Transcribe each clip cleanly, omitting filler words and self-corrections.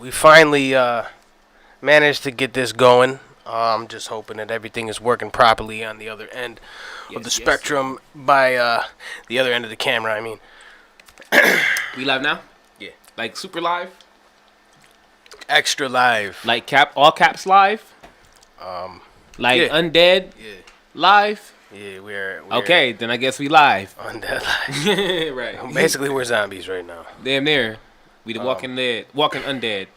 we finally managed to get this going. I'm just hoping that everything is working properly on the other end of the spectrum by the other end of the camera, I mean. We live now? Yeah. Like super live? Extra live. Like all caps live? Like undead live? Yeah, we're okay, then I guess we live. Undead live. Right. Basically, we're zombies right now. Damn near. We the walking undead.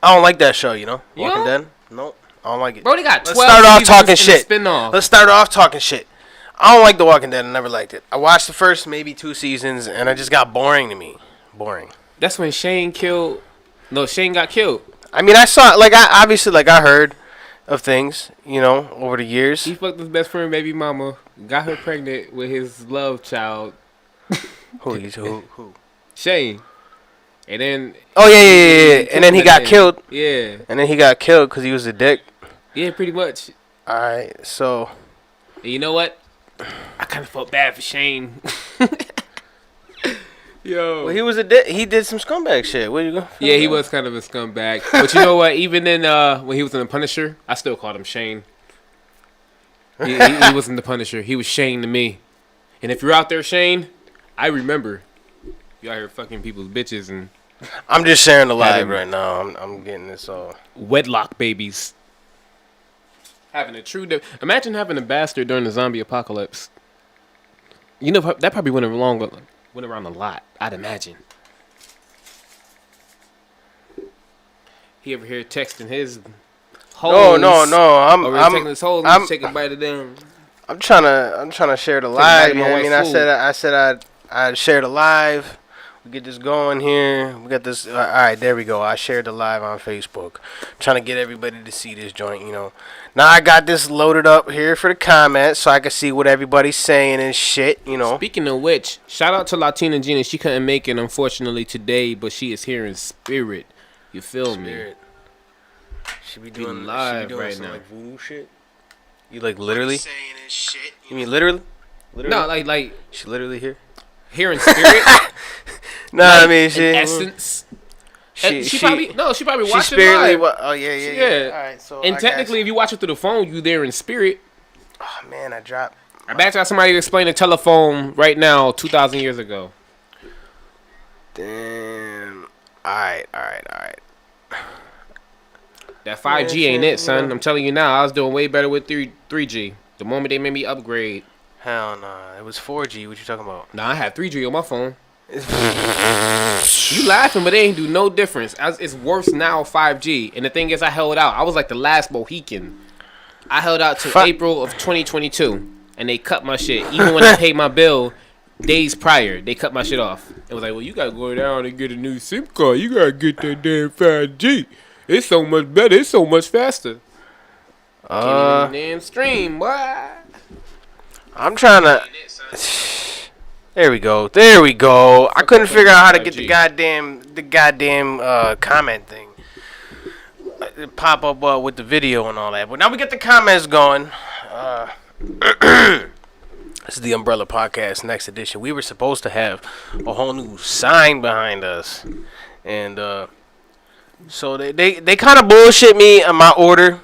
I don't like that show, you know? Walking Dead? Nope. I don't like it. Bro, they got 12 Let's start off talking shit. Spin-off. Let's start off talking shit. I don't like The Walking Dead. I never liked it. I watched the first maybe 2 seasons, and it just got boring to me. Boring. That's when Shane got killed. I mean, I saw, I heard of things, you know, over the years. He fucked his best friend, baby mama, got her pregnant with his love child. Who? Shane. And then... Oh, yeah. And then he got killed. Yeah. And then he got killed because he was a dick. Yeah, pretty much. All right, so... And you know what? I kind of felt bad for Shane. Yo. Well, he was a dick. He did some scumbag shit. Where you go? Yeah, he was kind of a scumbag. But you know what? Even in when he was in The Punisher, I still called him Shane. He wasn't The Punisher. He was Shane to me. And if you're out there, Shane, I remember. You out here fucking people's bitches and... I'm just sharing the live right now. I'm getting this all. Wedlock babies. Having a true... Imagine having a bastard during the zombie apocalypse. You know, that probably went around a lot, I'd imagine. He over here texting his hoes. No. I'm taking his hoes and take a bite of them. I'm trying to share the live. You know what I mean? I said I'd share the live. We get this going here. We got this. All right, there we go. I shared the live on Facebook. I'm trying to get everybody to see this joint, you know. Now I got this loaded up here for the comments so I can see what everybody's saying and shit, you know. Speaking of which, shout out to Latina Gina. She couldn't make it, unfortunately, today, but she is here in spirit. You feel me? She be doing live right some, now. Like voodoo shit. You like literally saying this shit? You mean literally? No, like she literally here. Here in spirit. No, like, I mean she. In essence. She probably watched it live. Oh yeah. All right, so and technically, if you watch it through the phone, you there in spirit. Oh man, I dropped. I bet you somebody to explain the telephone right now, 2,000 years ago. Damn. All right. That 5G ain't it, son. I'm telling you now. I was doing way better with 3G. The moment they made me upgrade. Hell nah. It was 4G. What you talking about? Nah, I had 3G on my phone. You laughing, but it ain't do no difference. It's worse now, 5G. And the thing is, I held out. I was like the last Mohican. I held out till April of 2022. And they cut my shit. Even when I paid my bill days prior, they cut my shit off. It was like, well, you got to go down and get a new SIM card. You got to get that damn 5G. It's so much better. It's so much faster. Can't even damn stream, boy. I'm trying to... There we go. I couldn't figure out how to get the goddamn comment thing. It pop up with the video and all that. But now we get the comments going. This is the Umbrella Podcast next edition. We were supposed to have a whole new sign behind us. And so they kind of bullshit me on my order.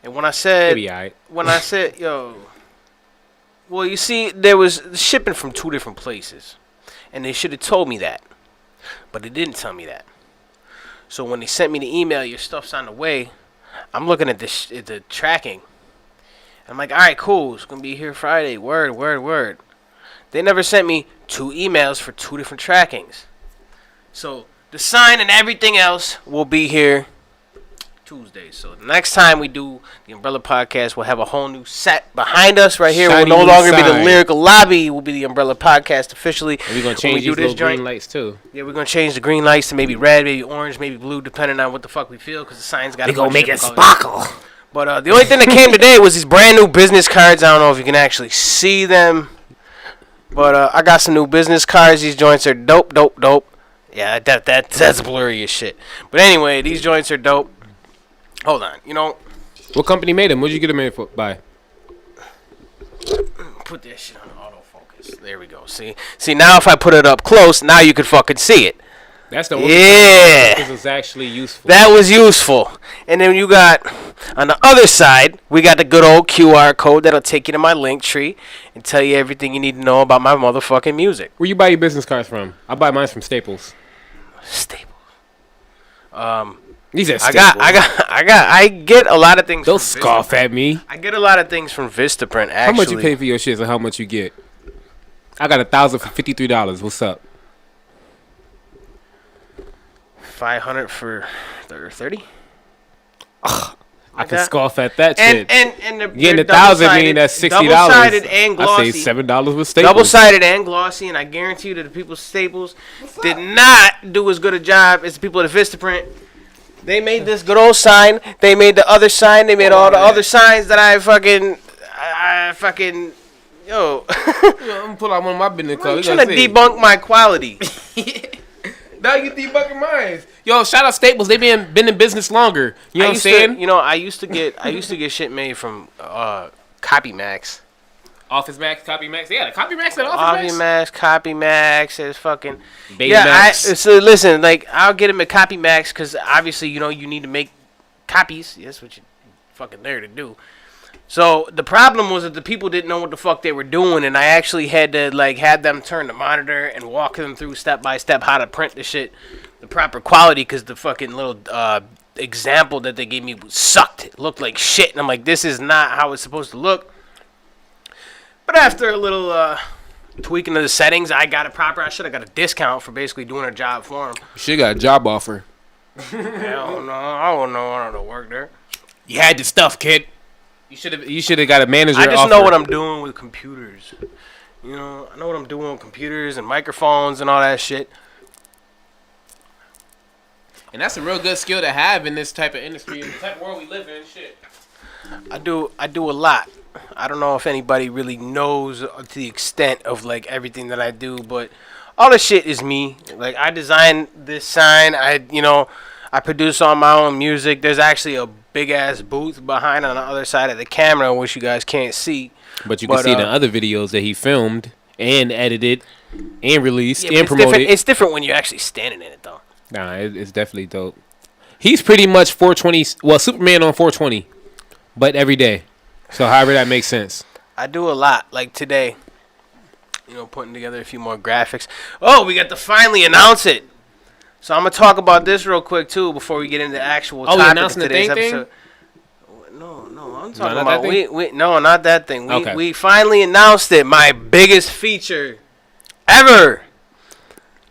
And when I said yo, well, you see, there was shipping from 2 different places. And they should have told me that. But they didn't tell me that. So when they sent me the email, your stuff's on the way, I'm looking at the tracking. I'm like, all right, cool. It's going to be here Friday. Word. They never sent me 2 emails for 2 different trackings. So the sign and everything else will be here Tuesday. So the next time we do the Umbrella Podcast, we'll have a whole new set behind us right here. Shiny, will no longer be the Lyrical Lobby. Will be the Umbrella Podcast officially. And we're going to change these little green lights too. Yeah, we're going to change the green lights to maybe red, maybe orange, maybe blue, depending on what the fuck we feel, because the sign's got to go make it sparkle. But the only thing that came today was these brand new business cards. I don't know if you can actually see them. But I got some new business cards. These joints are dope. Yeah, that's blurry as shit. But anyway, these joints are dope. Hold on, you know. What company made them? What did you get them made by? Put that shit on autofocus. There we go. See, now if I put it up close, now you can fucking see it. That's the only Yeah. because it's actually useful. That was useful. And then you got, on the other side, we got the good old QR code that'll take you to my link tree and tell you everything you need to know about my motherfucking music. Where you buy your business cards from? I buy mine from Staples. Staples. These are Staples. I get a lot of things. Don't from scoff Vistaprint. at me. I get a lot of things from Vistaprint. Actually, How much you pay for your shits and how much you get? I got 1,000 for $53. What's up? 500 for 30. I can scoff at that shit. And the Getting 1,000 mean that's $60. Double-sided and glossy. I say $7 with Staples. Double-sided and glossy, and I guarantee you that the people at Staples did not do as good a job as the people at Vistaprint. They made this good old sign. They made the other sign. They made all the other signs that I fucking. Yo. I'm gonna pull out one of my business cards. I'm trying to debunk my quality. Now you debunking mine. Yo, shout out Staples. They been in business longer. You know what I'm saying? I used to get shit made from Copy Max. Office Max, Copy Max. Yeah, the Copy Max and Office Max, Copy Max is fucking. Baby Max. So listen, like I'll get him at Copy Max because obviously you need to make copies. That's what you fucking there to do. So the problem was that the people didn't know what the fuck they were doing, and I actually had to had them turn the monitor and walk them through step by step how to print the shit, the proper quality, because the fucking little example that they gave me sucked. It looked like shit, and I'm like, this is not how it's supposed to look. But after a little tweaking of the settings, I got it proper. I should have got a discount for basically doing a job for them. She got a job offer. Hell no, I don't know how to work there. You had the stuff, kid. You should have got a manager. I just offer. know what I'm doing with computers. I know what I'm doing with computers and microphones and all that shit. And that's a real good skill to have in this type of industry, in the type of world we live in. Shit. I do a lot. I don't know if anybody really knows to the extent of everything that I do, but all the shit is me. Like I designed this sign. I produce all my own music. There's actually a big ass booth behind on the other side of the camera, which you guys can't see. But you can see the other videos that he filmed and edited and released and it's promoted. It's different when you're actually standing in it, though. Nah, it's definitely dope. He's pretty much 420. Well, Superman on 420, but every day. So however that makes sense. I do a lot. Like today, putting together a few more graphics. Oh, we got to finally announce it. So I'm gonna talk about this real quick too before we get into the actual topic announcing of today's the thing? episode. No, I'm talking not about that thing? no, not that thing. Okay. We finally announced it. My biggest feature ever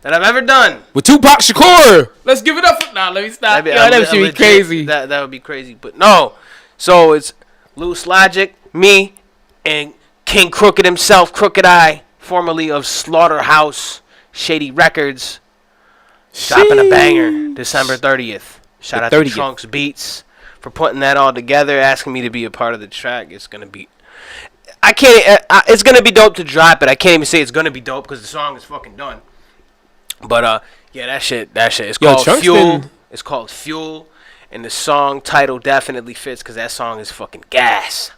that I've ever done with Tupac Shakur. Let's give it up. Nah, let me stop. That should be crazy. That would be crazy, but no. So it's Loose Logic, me, and King Crooked himself, Crooked Eye, formerly of Slaughterhouse Shady Records. Dropping a banger December 30th. Shout out to Trunks Beats for putting that all together, asking me to be a part of the track. It's gonna be, it's gonna be dope to drop it. I can't even say it's gonna be dope because the song is fucking done. But yeah, that shit. It's called Fuel. It's called Fuel, and the song title definitely fits because that song is fucking gas.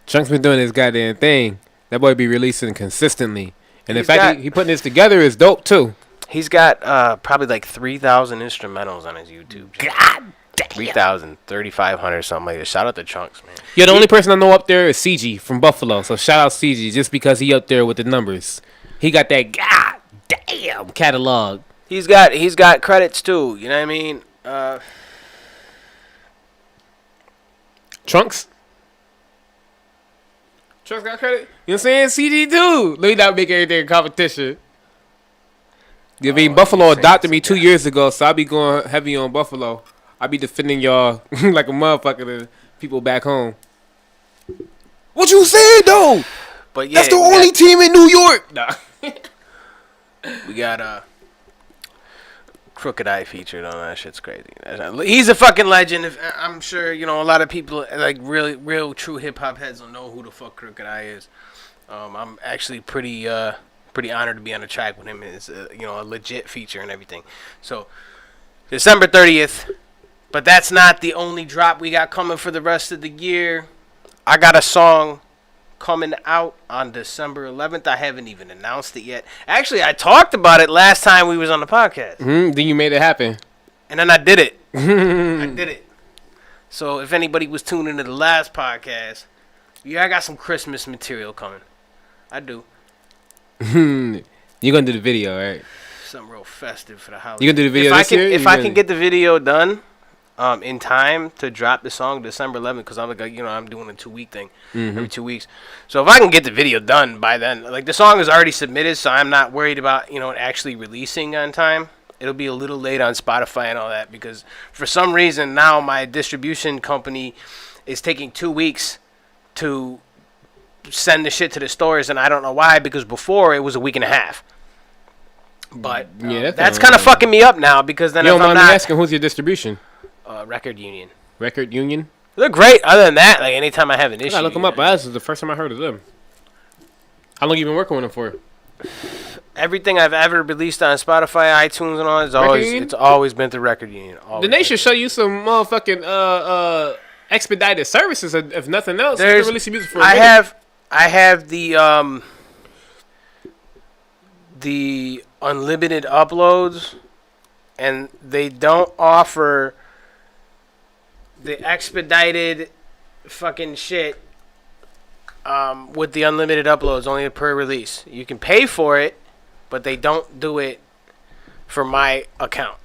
Chunks been doing his goddamn thing. That boy be releasing consistently, and the fact he putting this together is dope too. He's got probably 3,000 instrumentals on his YouTube channel. God damn. 3,000, 3,500, something like that. Shout out to Chunks, man. Yeah, the only person I know up there is CG from Buffalo. So shout out CG just because he up there with the numbers. He got that goddamn catalog. He's got credits too. You know what I mean? Trunks got credit. You know what I'm saying? CG too. Let me not make everything a competition. I mean, Buffalo adopted me 2 years ago, so I be going heavy on Buffalo. I be defending y'all like a motherfucker to people back home. What you saying though? But yeah, that's the only team in New York. Nah. We got Crooked Eye featured on that. Shit's crazy. He's a fucking legend. I'm sure a lot of people real true hip hop heads don't know who the fuck Crooked Eye is. I'm actually pretty honored to be on the track with him. It's a legit feature and everything. So December 30th, but that's not the only drop we got coming for the rest of the year. I got a song coming out on December 11th. I haven't even announced it yet. Actually, I talked about it last time we was on the podcast. Then you made it happen. And then I did it. I did it. So if anybody was tuning into the last podcast, yeah, I got some Christmas material coming. I do. You're going to do the video, right? Something real festive for the holiday. You going to do the video this year? If I can get the video done in time to drop the song December 11th, because I'm like, I'm doing a 2-week thing every 2 weeks. So if I can get the video done by then, like the song is already submitted, so I'm not worried about actually releasing on time. It'll be a little late on Spotify and all that because for some reason now my distribution company is taking 2 weeks to send the shit to the stores, and I don't know why, because before it was a week and a half. But that's kind of fucking me up now because then you don't mind me asking who's your distribution? Record Union. Record Union? They're great. Other than that, like anytime I have an issue, I look them up. This is the first time I heard of them. How long you been working with them for? Everything I've ever released on Spotify, iTunes, and all, it's always been through Record Union. Then they should show you some motherfucking expedited services, if nothing else. There's, release your music for I have the unlimited uploads, and they don't offer the expedited fucking shit with the unlimited uploads, only per release. You can pay for it, but they don't do it for my account.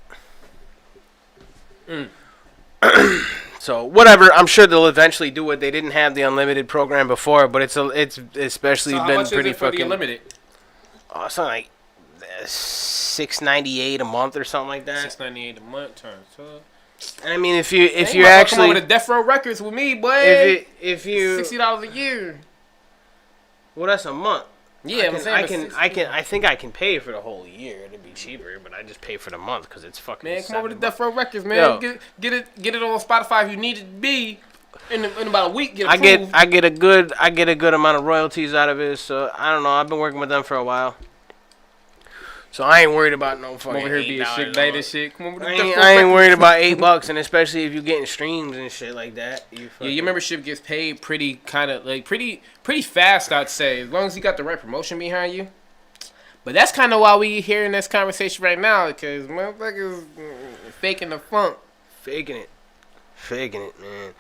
So whatever, I'm sure they'll eventually do it. They didn't have the unlimited program before, but it's especially so been much pretty is it for fucking the unlimited. Something like $6.98 a month or something like that. $6.98 a month times. I mean, if you actually come over to Death Row Records with me, boy. If you $60 a year. Well, that's a month. Yeah, I think I can pay for the whole year. It'd be cheaper, but I just pay for the month because it's fucking. Man, come over to Death Row Records, man. Get it on Spotify if you need it to be. In about a week, get approved. I get a good amount of royalties out of it. So I don't know. I've been working with them for a while. So I ain't worried about no fucking over here being shit night and shit. Come over to I ain't worried about $8, and especially if you're getting streams and shit like that. Your membership gets paid pretty fast, I'd say, as long as you got the right promotion behind you. But that's kind of why we hearing this conversation right now, because motherfuckers faking the funk, faking it, man.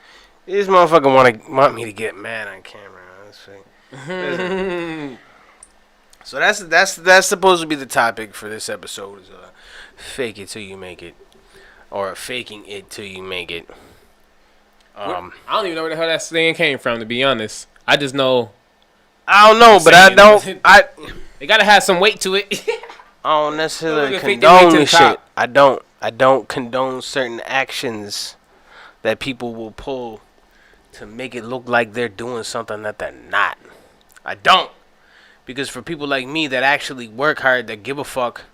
This motherfucker want me to get mad on camera. Honestly. So that's supposed to be the topic for this episode is fake it till you make it, or faking it till you make it. I don't even know where the hell that saying came from, to be honest. I just know. I don't know, but I don't. It gotta have some weight to it. I don't necessarily condone this shit. I don't condone certain actions that people will pull to make it look like they're doing something that they're not. I don't. Because for people like me that actually work hard, that give a fuck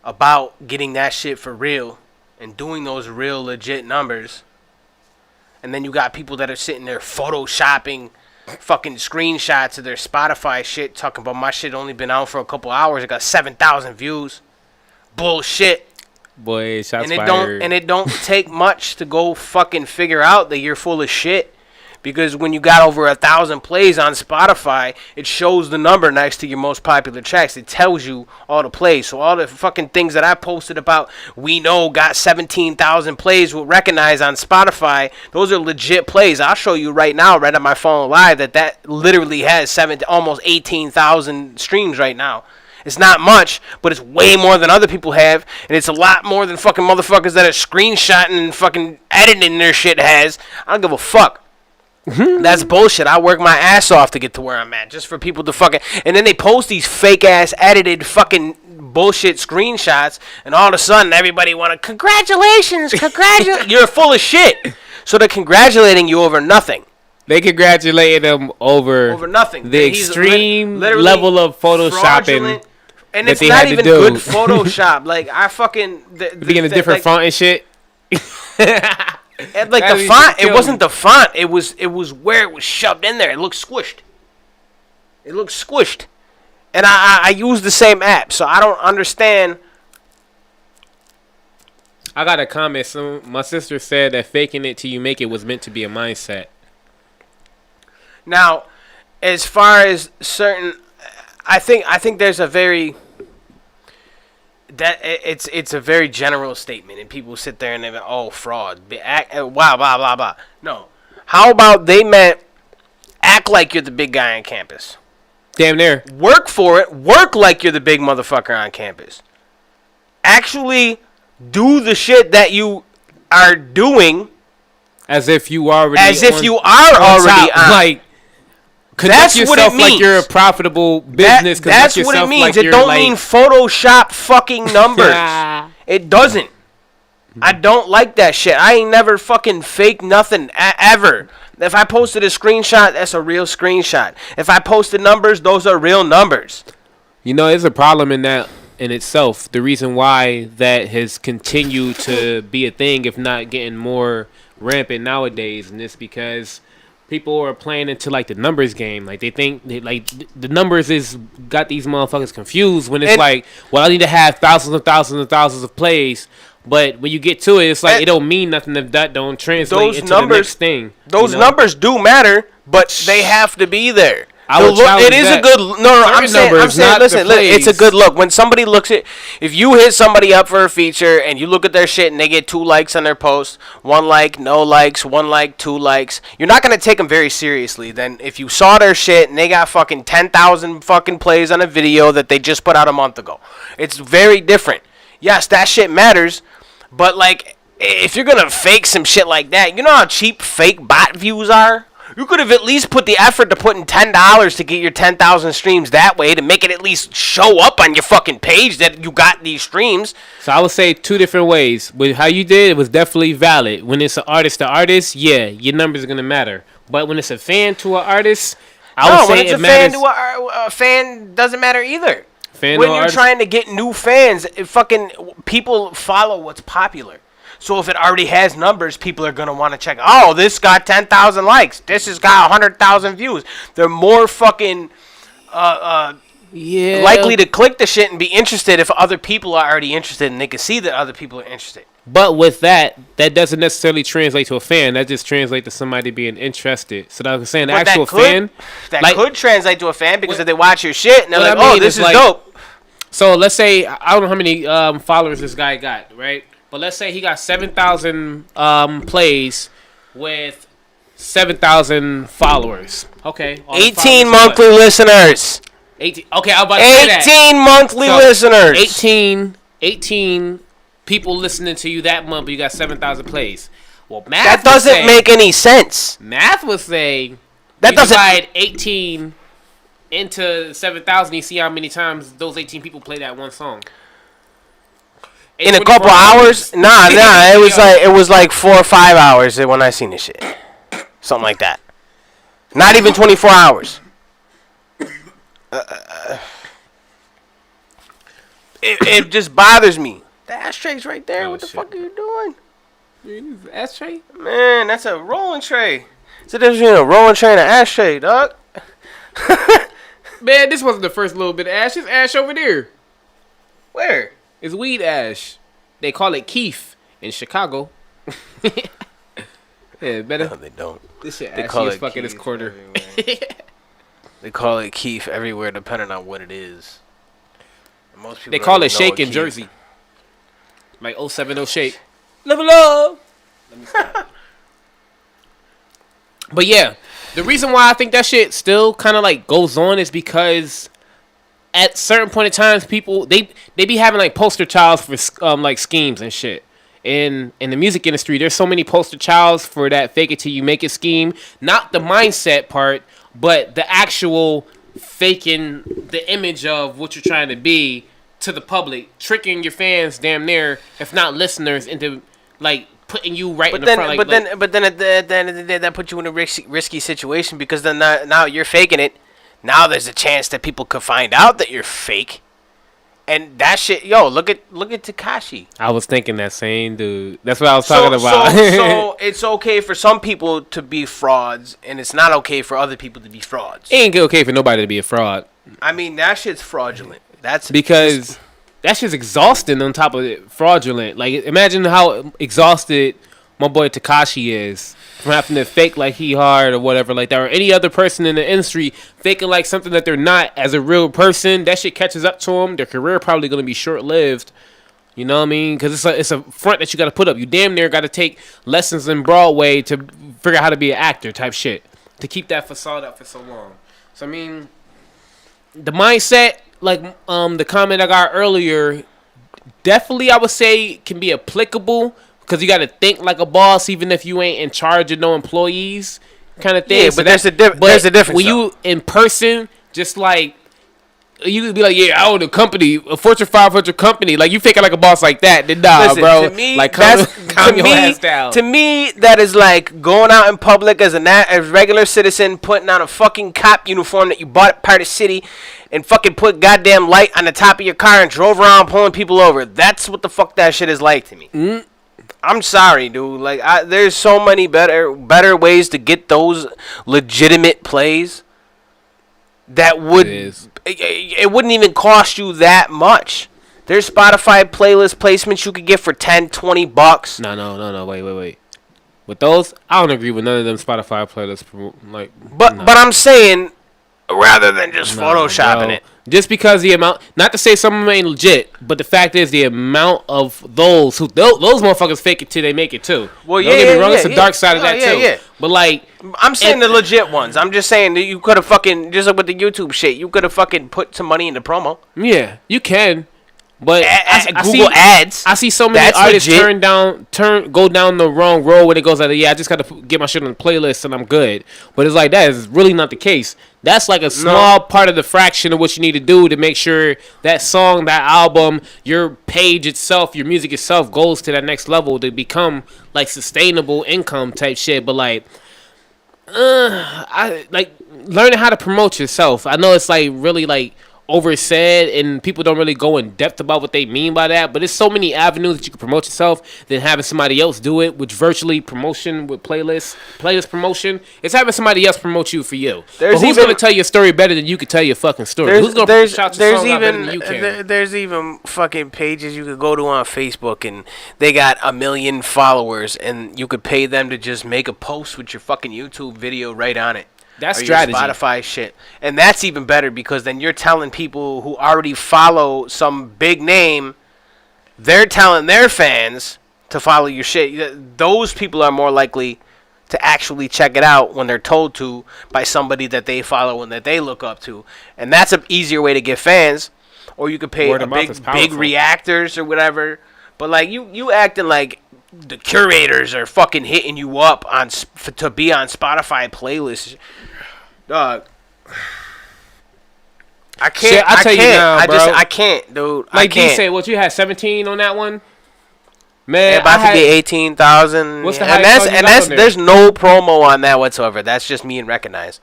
about getting that shit for real and doing those real legit numbers, and then you got people that are sitting there photoshopping fucking screenshots of their Spotify shit, talking about my shit only been out for a couple hours, it got 7,000 views. Bullshit. Boy, shots fired. And it don't take much to go fucking figure out that you're full of shit. Because when you got over 1,000 plays on Spotify, it shows the number next to your most popular tracks. It tells you all the plays. So all the fucking things that I posted about, we know got 17,000 plays, will recognize on Spotify. Those are legit plays. I'll show you right now, right on my phone live, that literally has almost 18,000 streams right now. It's not much, but it's way more than other people have, and it's a lot more than fucking motherfuckers that are screenshotting and fucking editing their shit has. I don't give a fuck. That's bullshit. I work my ass off to get to where I'm at, just for people to fucking, and then they post these fake ass edited fucking bullshit screenshots, and all of a sudden everybody want to congratulations. You're full of shit. So they're congratulating you over nothing. They congratulated them over nothing. The extreme level of photoshopping. And it's not even good Photoshop. Like I fucking being a different font and shit. And like the font, it wasn't the font. It was where it was shoved in there. It looked squished. And I use the same app, so I don't understand. I got a comment. My sister said that faking it till you make it was meant to be a mindset. Now, as far as certain, I think there's a very it's a very general statement, and people sit there and they go, "Oh, fraud, blah blah blah blah." No, how about they meant act like you're the big guy on campus. Damn near. Work for it. Work like you're the big motherfucker on campus. Actually do the shit that you are doing as if you already on. Like, conduct yourself like you're a profitable business. That's what it means. It don't mean Photoshop fucking numbers. It doesn't. I don't like that shit. I ain't never fucking faked nothing ever. If I posted a screenshot, that's a real screenshot. If I posted numbers, those are real numbers. You know, there's a problem in that in itself. The reason why that has continued to be a thing, if not getting more rampant nowadays, and it's because people are playing into like the numbers game. Like they think like the numbers is got these motherfuckers confused when it's like, well, I need to have thousands and thousands and thousands of plays. But when you get to it, it's like it don't mean nothing if that don't translate into the next thing. Those numbers do matter, but they have to be there. It is a good I'm saying listen, it's a good look. When somebody looks at, if you hit somebody up for a feature and you look at their shit and they get 2 likes on their post, 1 like, no likes, 1 like, 2 likes, you're not gonna take them very seriously. Then if you saw their shit and they got fucking 10,000 fucking plays on a video that they just put out a month ago, it's very different. Yes, that shit matters, but like if you're gonna fake some shit like that, you know how cheap fake bot views are? You could have at least put the effort to put in $10 to get your 10,000 streams that way, to make it at least show up on your fucking page that you got these streams. So I would say 2 different ways. With how you did, it was definitely valid. When it's an artist to artist, yeah, your numbers are going to matter. But when it's a fan to an artist, I would say it matters. No, when it's a fan doesn't matter either. When you're trying to get new fans, fucking people follow what's popular. So if it already has numbers, people are going to want to check. Oh, this got 10,000 likes. This has got 100,000 views. They're more fucking likely to click the shit and be interested if other people are already interested and they can see that other people are interested. But with that doesn't necessarily translate to a fan. That just translates to somebody being interested. So I'm saying fan. That could translate to a fan because if they watch your shit and they're like, oh, this is dope. So let's say, I don't know how many followers this guy got, right? But let's say he got 7,000 plays with 7,000 followers. Okay. 18 monthly listeners. 18. Okay, I was about to say that. 18 monthly listeners. 18 people listening to you that month, but you got 7,000 plays. Well, that doesn't make any sense. Math would say that doesn't divide 18 into 7,000. You see how many times those 18 people play that one song. In a couple hours? Nah. It was like 4 or 5 hours when I seen this shit. Something like that. Not even 24 hours. It just bothers me. The ashtray's right there. What the fuck are you doing? Ashtray? Man, that's a rolling tray. It's the difference between a rolling tray and an ashtray, dog. Man, this wasn't the first little bit of ash. There's ash over there. Where? It's weed ash. They call it keef in Chicago. Yeah, better. No, they don't. This shit ashy as fuck in this corner. They call it keef everywhere, depending on what it is. Most people they call it shake in Jersey. Like 070 shake. Level up. Let me stop. But yeah, the reason why I think that shit still kind of like goes on is because at certain point in times, people they be having like poster childs for like schemes and shit. In the music industry, there's so many poster childs for that fake it till you make it scheme. Not the mindset part, but the actual faking the image of what you're trying to be to the public, tricking your fans damn near, if not listeners, into like putting you right in the front. But then at the end of the day, that puts you in a risky situation because then now you're faking it. Now there's a chance that people could find out that you're fake, and that shit. Yo, look at Tekashi. I was thinking that same dude. That's what I was talking about. So it's okay for some people to be frauds, and it's not okay for other people to be frauds. It ain't okay for nobody to be a fraud. I mean, that shit's fraudulent. That's because that shit's exhausting on top of it. Fraudulent. Like imagine how exhausted my boy Tekashi is. from having to fake like he hard or whatever like that, or any other person in the industry faking like something that they're not as a real person. That shit catches up to them. Their career probably gonna be short lived. You know what I mean? Because it's a front that you got to put up. You damn near got to take lessons in Broadway to figure out how to be an actor type shit to keep that facade up for so long. So I mean, the mindset, like the comment I got earlier, definitely I would say can be applicable because you got to think like a boss even if you ain't in charge of no employees, kind of thing. Yeah, but there's a difference. When you in person, just like. You could be like, yeah, I own a company, a Fortune 500 company. Like, you faking like a boss like that. Then nah, listen, bro. To me, like, calm your ass down. To me, that is like going out in public as a regular citizen, putting on a fucking cop uniform that you bought at Party City and fucking put goddamn light on the top of your car and drove around pulling people over. That's what the fuck that shit is like to me. Mm. I'm sorry, dude. Like, there's so many better ways to get those legitimate plays that would... It wouldn't even cost you that much. There's Spotify playlist placements you could get for $10-$20. No. Wait. With those, I don't agree with none of them Spotify playlists. But I'm saying, rather than just photoshopping it. Just because the amount, not to say some of them ain't legit, but the fact is the amount of those motherfuckers fake it till they make it too. Well, don't get me wrong, it's a dark side of that too. Yeah. But like, I'm saying the legit ones. I'm just saying that you could have fucking, just like with the YouTube shit, you could have fucking put some money into promo. Yeah, you can. But Google ads. I see so many artists go down the wrong road when it goes like, yeah, I just got to get my shit on the playlist and I'm good. But it's like that is really not the case. That's like a small part of the fraction of what you need to do to make sure that song, that album, your page itself, your music itself goes to that next level to become like sustainable income type shit. But like, I like learning how to promote yourself. I know it's like really like oversaid and people don't really go in depth about what they mean by that, but there's so many avenues that you can promote yourself than having somebody else do it, which virtually promotion with playlist promotion. It's having somebody else promote you for you. But who's going to tell your story better than you can tell your fucking story? Who's going to shout your song out better than you can? There's even fucking pages you could go to on Facebook and they got 1 million followers and you could pay them to just make a post with your fucking YouTube video right on it. That's strategy. Spotify shit. And that's even better because then you're telling people who already follow some big name, they're telling their fans to follow your shit. Those people are more likely to actually check it out when they're told to by somebody that they follow and that they look up to. And that's an easier way to get fans. Or you could pay big reactors or whatever. But like you acting like the curators are fucking hitting you up to be on Spotify playlists. Dog, I can't. I tell you now, bro. I can't, dude. Like D said, what you had 17 on that one? Man, about to be 18,000. What's the highest? And that's there's no promo on that whatsoever. That's just me and Recognize.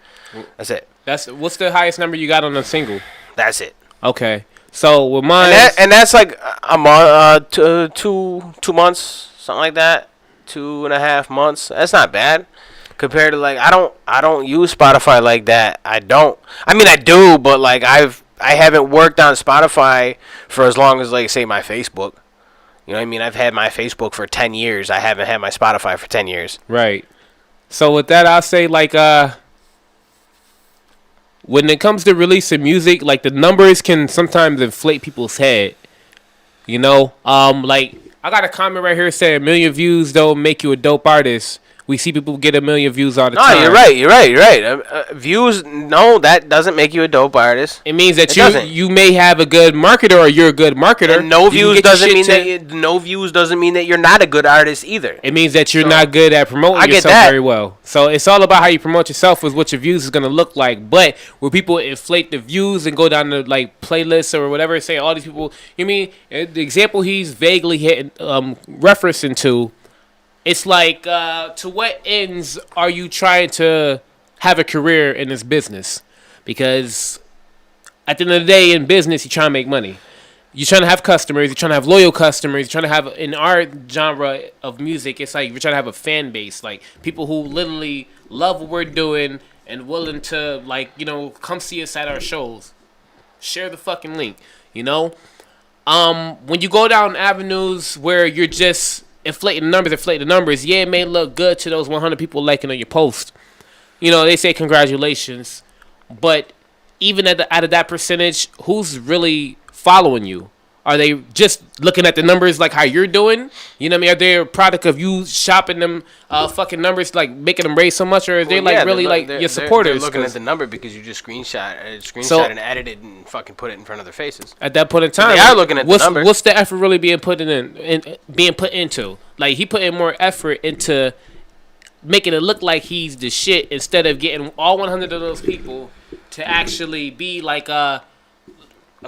That's it. What's the highest number you got on a single? That's it. Okay, so with mine, and that's like a month, 2 months, something like that. 2.5 months. That's not bad. Compared to like I don't use Spotify like that. I mean I do, but like I haven't worked on Spotify for as long as like say my Facebook. You know what I mean? I've had my Facebook for 10 years. I haven't had my Spotify for 10 years. Right. So with that I'll say like when it comes to releasing music, like the numbers can sometimes inflate people's head. You know? Like I got a comment right here saying 1 million views don't make you a dope artist. We see people get 1 million views all the time. No, you're right. Views, no, that doesn't make you a dope artist. It means that you may have a good marketer or you're a good marketer. And no views doesn't mean that you're not a good artist either. It means that you're not good at promoting yourself very well. So it's all about how you promote yourself with what your views is going to look like. But where people inflate the views and go down to like playlists or whatever, say all these people, you mean the example he's vaguely referencing to, it's like, to what ends are you trying to have a career in this business? Because at the end of the day, in business, you're trying to make money. You're trying to have customers. You're trying to have loyal customers. You're trying to have, in our genre of music, it's like you're trying to have a fan base. Like, people who literally love what we're doing and willing to, like, you know, come see us at our shows. Share the fucking link, you know? When you go down avenues where you're just inflating the numbers. Yeah, it may look good to those 100 people liking on your post. You know, they say congratulations, but even out of that percentage, who's really following you? Are they just looking at the numbers like how you're doing? You know what I mean? Are they a product of you shopping them fucking numbers, like making them raise so much, or are they your supporters? They're looking at the number because you just screenshot and edit it and fucking put it in front of their faces. At that point in time, they are looking at the numbers. What's the effort really being put into? Like, he put in more effort into making it look like he's the shit instead of getting all 100 of those people to actually be like a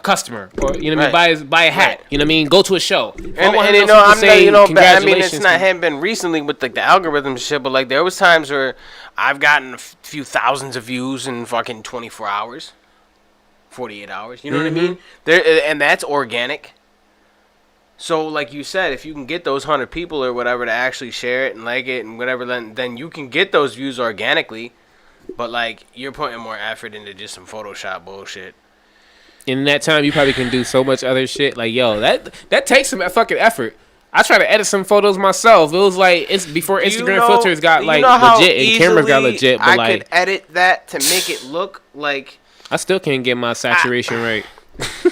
customer, or you know what I mean, buy a hat. Right. You know what I mean, go to a show. And you know, I mean, it's not hadn't been recently with like the algorithm shit, but like there was times where I've gotten a few thousands of views in fucking 24 hours, 48 hours. You know what I mean? And that's organic. So like you said, if you can get those 100 people or whatever to actually share it and like it and whatever, then you can get those views organically. But like you're putting more effort into just some Photoshop bullshit. In that time, you probably can do so much other shit. Like, yo, that takes some fucking effort. I try to edit some photos myself. It was like it's before Instagram filters got like legit and cameras got legit. But I could edit that to make it look like I still can't get my saturation right.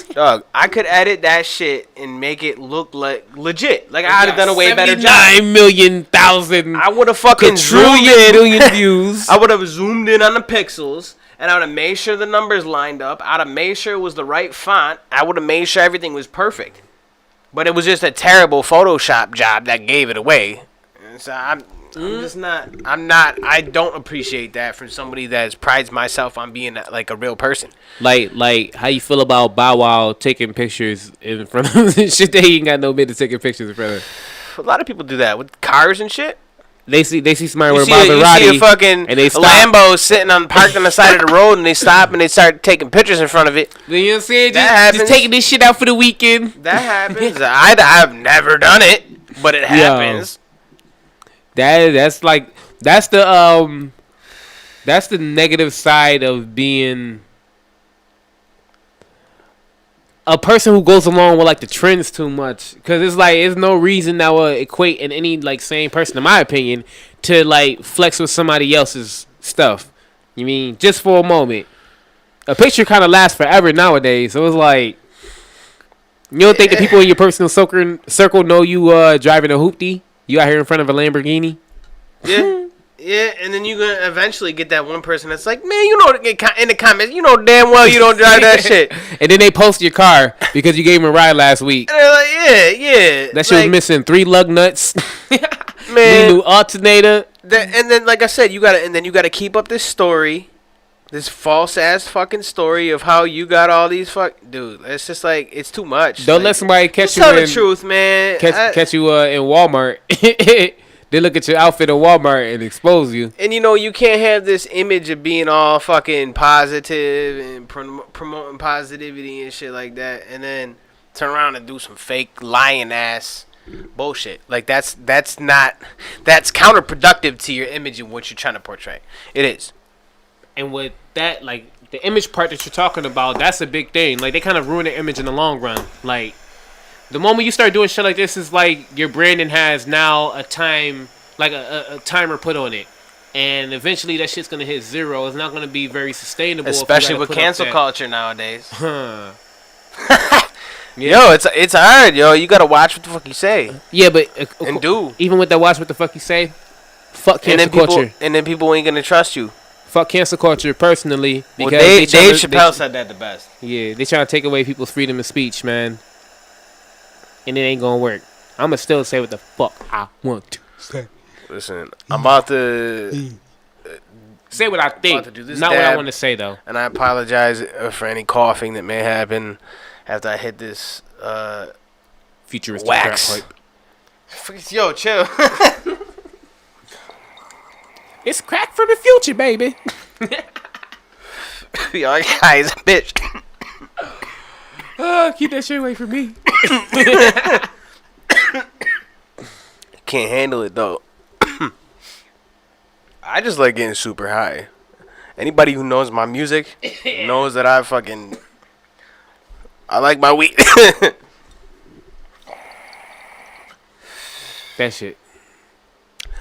Dog, I could edit that shit and make it look like legit. Like I would have done a way better job. 9,000,000. I would have fucking zoomed in. Million views. I would have zoomed in on the pixels. And I would have made sure the numbers lined up. I would have made sure it was the right font. I would have made sure everything was perfect. But it was just a terrible Photoshop job that gave it away. And so I'm not. I don't appreciate that from somebody that prides myself on being like a real person. Like how you feel about Bow Wow taking pictures in front of shit that he ain't got no business taking pictures in front of. A lot of people do that with cars and shit. They see somebody with a Maserati. You see a fucking Lambo sitting parked on the side of the road, and they stop and they start taking pictures in front of it. You know what I'm saying? Just taking this shit out for the weekend. That happens. I've never done it, but it happens. That's the negative side of being a person who goes along with like the trends too much, because it's like there's no reason that will equate in any like sane person, in my opinion, to like flex with somebody else's stuff. You mean just for a moment? A picture kind of lasts forever nowadays, so it's like you don't think the people in your personal circle know you driving a hoopty? You out here in front of a Lamborghini? Yeah. Yeah, and then you're going to eventually get that one person that's like, man, you know, in the comments, you know damn well you don't drive that shit. And then they post your car because you gave them a ride last week. And they're like, yeah. That shit was missing 3 lug nuts. Man. New alternator. And then, like I said, you gotta keep up this story. This false-ass fucking story of how you got all these Dude, it's just like, it's too much. Don't let somebody catch you tell the truth, man. Catch you in Walmart. They look at your outfit at Walmart and expose you. And, you know, you can't have this image of being all fucking positive and promoting positivity and shit like that, and then turn around and do some fake lying-ass bullshit. Like, that's counterproductive to your image and what you're trying to portray. It is. And with that, like, the image part that you're talking about, that's a big thing. Like, they kind of ruin their image in the long run. Like, the moment you start doing shit like this is like your branding has now a time, like a timer put on it. And eventually that shit's going to hit 0. It's not going to be very sustainable. Especially with cancel culture nowadays. Yeah. Yo, it's hard, yo. You got to watch what the fuck you say. Yeah, but... and do. Even with that watch what the fuck you say, fuck cancel culture. And then people ain't going to trust you. Fuck cancel culture personally. Because Dave Chappelle said that the best. Yeah, they trying to take away people's freedom of speech, man. And it ain't gonna work. I'ma still say what the fuck I want to say. Listen, I'm about to say what I think, not what I want to say though. And I apologize for any coughing that may happen after I hit this futuristic wax. Yo, chill. It's crack from the future, baby. Yo, guys, bitch. Keep that shit away from me. Can't handle it though. I just like getting super high. Anybody who knows my music knows that I like my weed. That shit.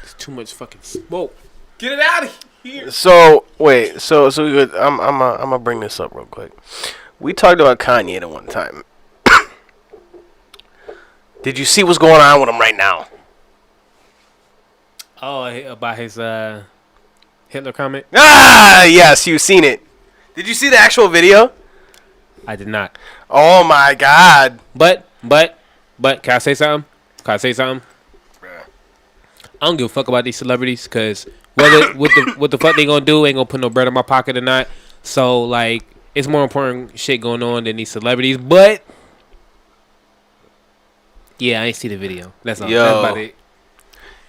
It's too much fucking smoke. Get it out of here. So wait, so we could, I'm gonna bring this up real quick. We talked about Kanye at one time. Did you see what's going on with him right now? Oh, about his Hitler comment? Ah, yes, you've seen it. Did you see the actual video? I did not. Oh my God. But, can I say something? I don't give a fuck about these celebrities because whether what the fuck they gonna do ain't gonna put no bread in my pocket or not. So like, it's more important shit going on than these celebrities. But yeah, I ain't see the video. That's all. That's about it.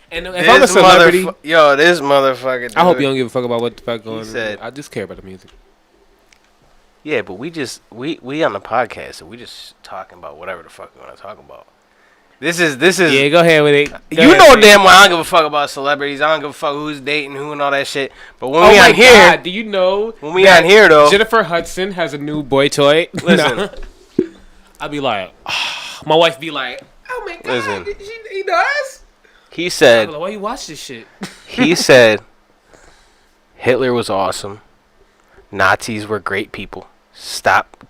And if I'm a celebrity, this motherfucker. I hope you don't give a fuck about what the fuck going on. I just care about the music. Yeah, but we on the podcast, so we just talking about whatever the fuck we want to talk about. This is. Yeah, go ahead with it. You know damn well I don't give a fuck about celebrities. I don't give a fuck who's dating who and all that shit. But when we on here, God, do you know? When we on here though, Jennifer Hudson has a new boy toy. Listen, I'd be like, my wife be like, oh my God, listen. He does. He said, like, why you watch this shit? He said, Hitler was awesome. Nazis were great people. Stop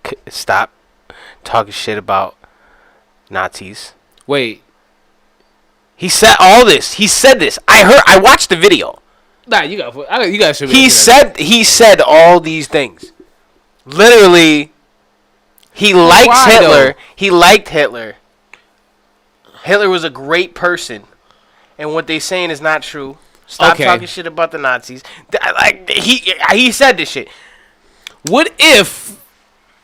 talking shit about Nazis. Wait. He said all this. He said this. I watched the video. Nah, you got show me. He said all these things. Literally, he likes Hitler. Though? He liked Hitler. Hitler was a great person. And what they saying is not true. Stop talking shit about the Nazis. Like he said this shit. What if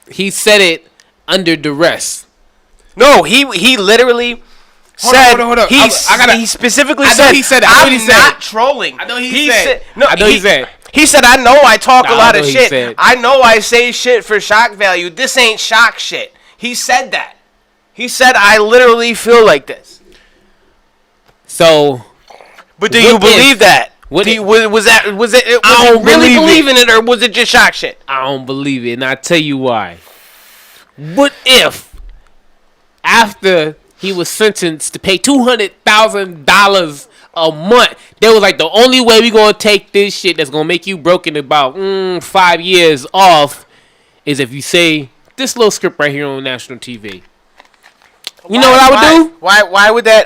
he said it under duress? No, he literally said. Hold on. He specifically said. He said. I'm not trolling. I know he said. No, he said. He said, I know I talk a lot of shit. I know I say shit for shock value. This ain't shock shit. He said that. He said, I literally feel like this. So, but do you believe that? Was it really believing it, or was it just shock shit? I don't believe it, and I'll tell you why. What if, after he was sentenced to pay $200,000 a month, they was like, the only way we gonna take this shit that's gonna make you broke in about 5 years off is if you say this little script right here on national TV. You know what I would do?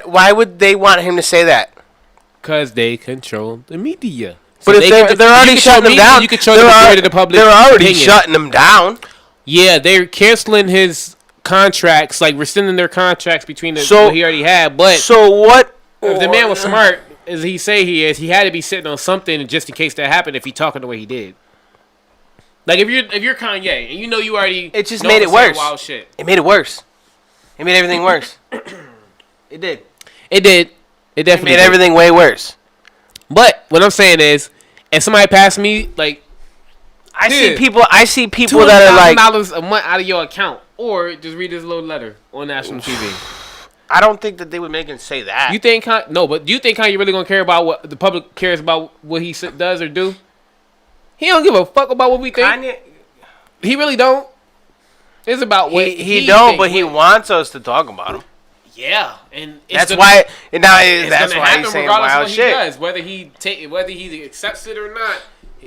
Why would they want him to say that? Because they control the media. So but if they're already shutting him down, you control the majority of the public. They're already shutting him down. Yeah, they're canceling his contracts, like rescinding their contracts between what he already had. But so what? If the man was smart, as he say he is, he had to be sitting on something just in case that happened. If he talking the way he did, like if you're Kanye and you know you already, it just made it worse. Wild shit. It made it worse. It made everything worse. It did. It did. It definitely made everything way worse. But what I'm saying is, if somebody passed me, like, I see people that are like $200,000 a month out of your account, or just read this little letter on national TV. I don't think that they would make him say that. You think but do you think Kanye really gonna care about what the public cares about what he does or do? He don't give a fuck about what we think. Kanye, he really don't. It's about what he don't, but he wants us to talk about him. Yeah, and that's why he's saying wild shit. He does, whether he accepts it or not,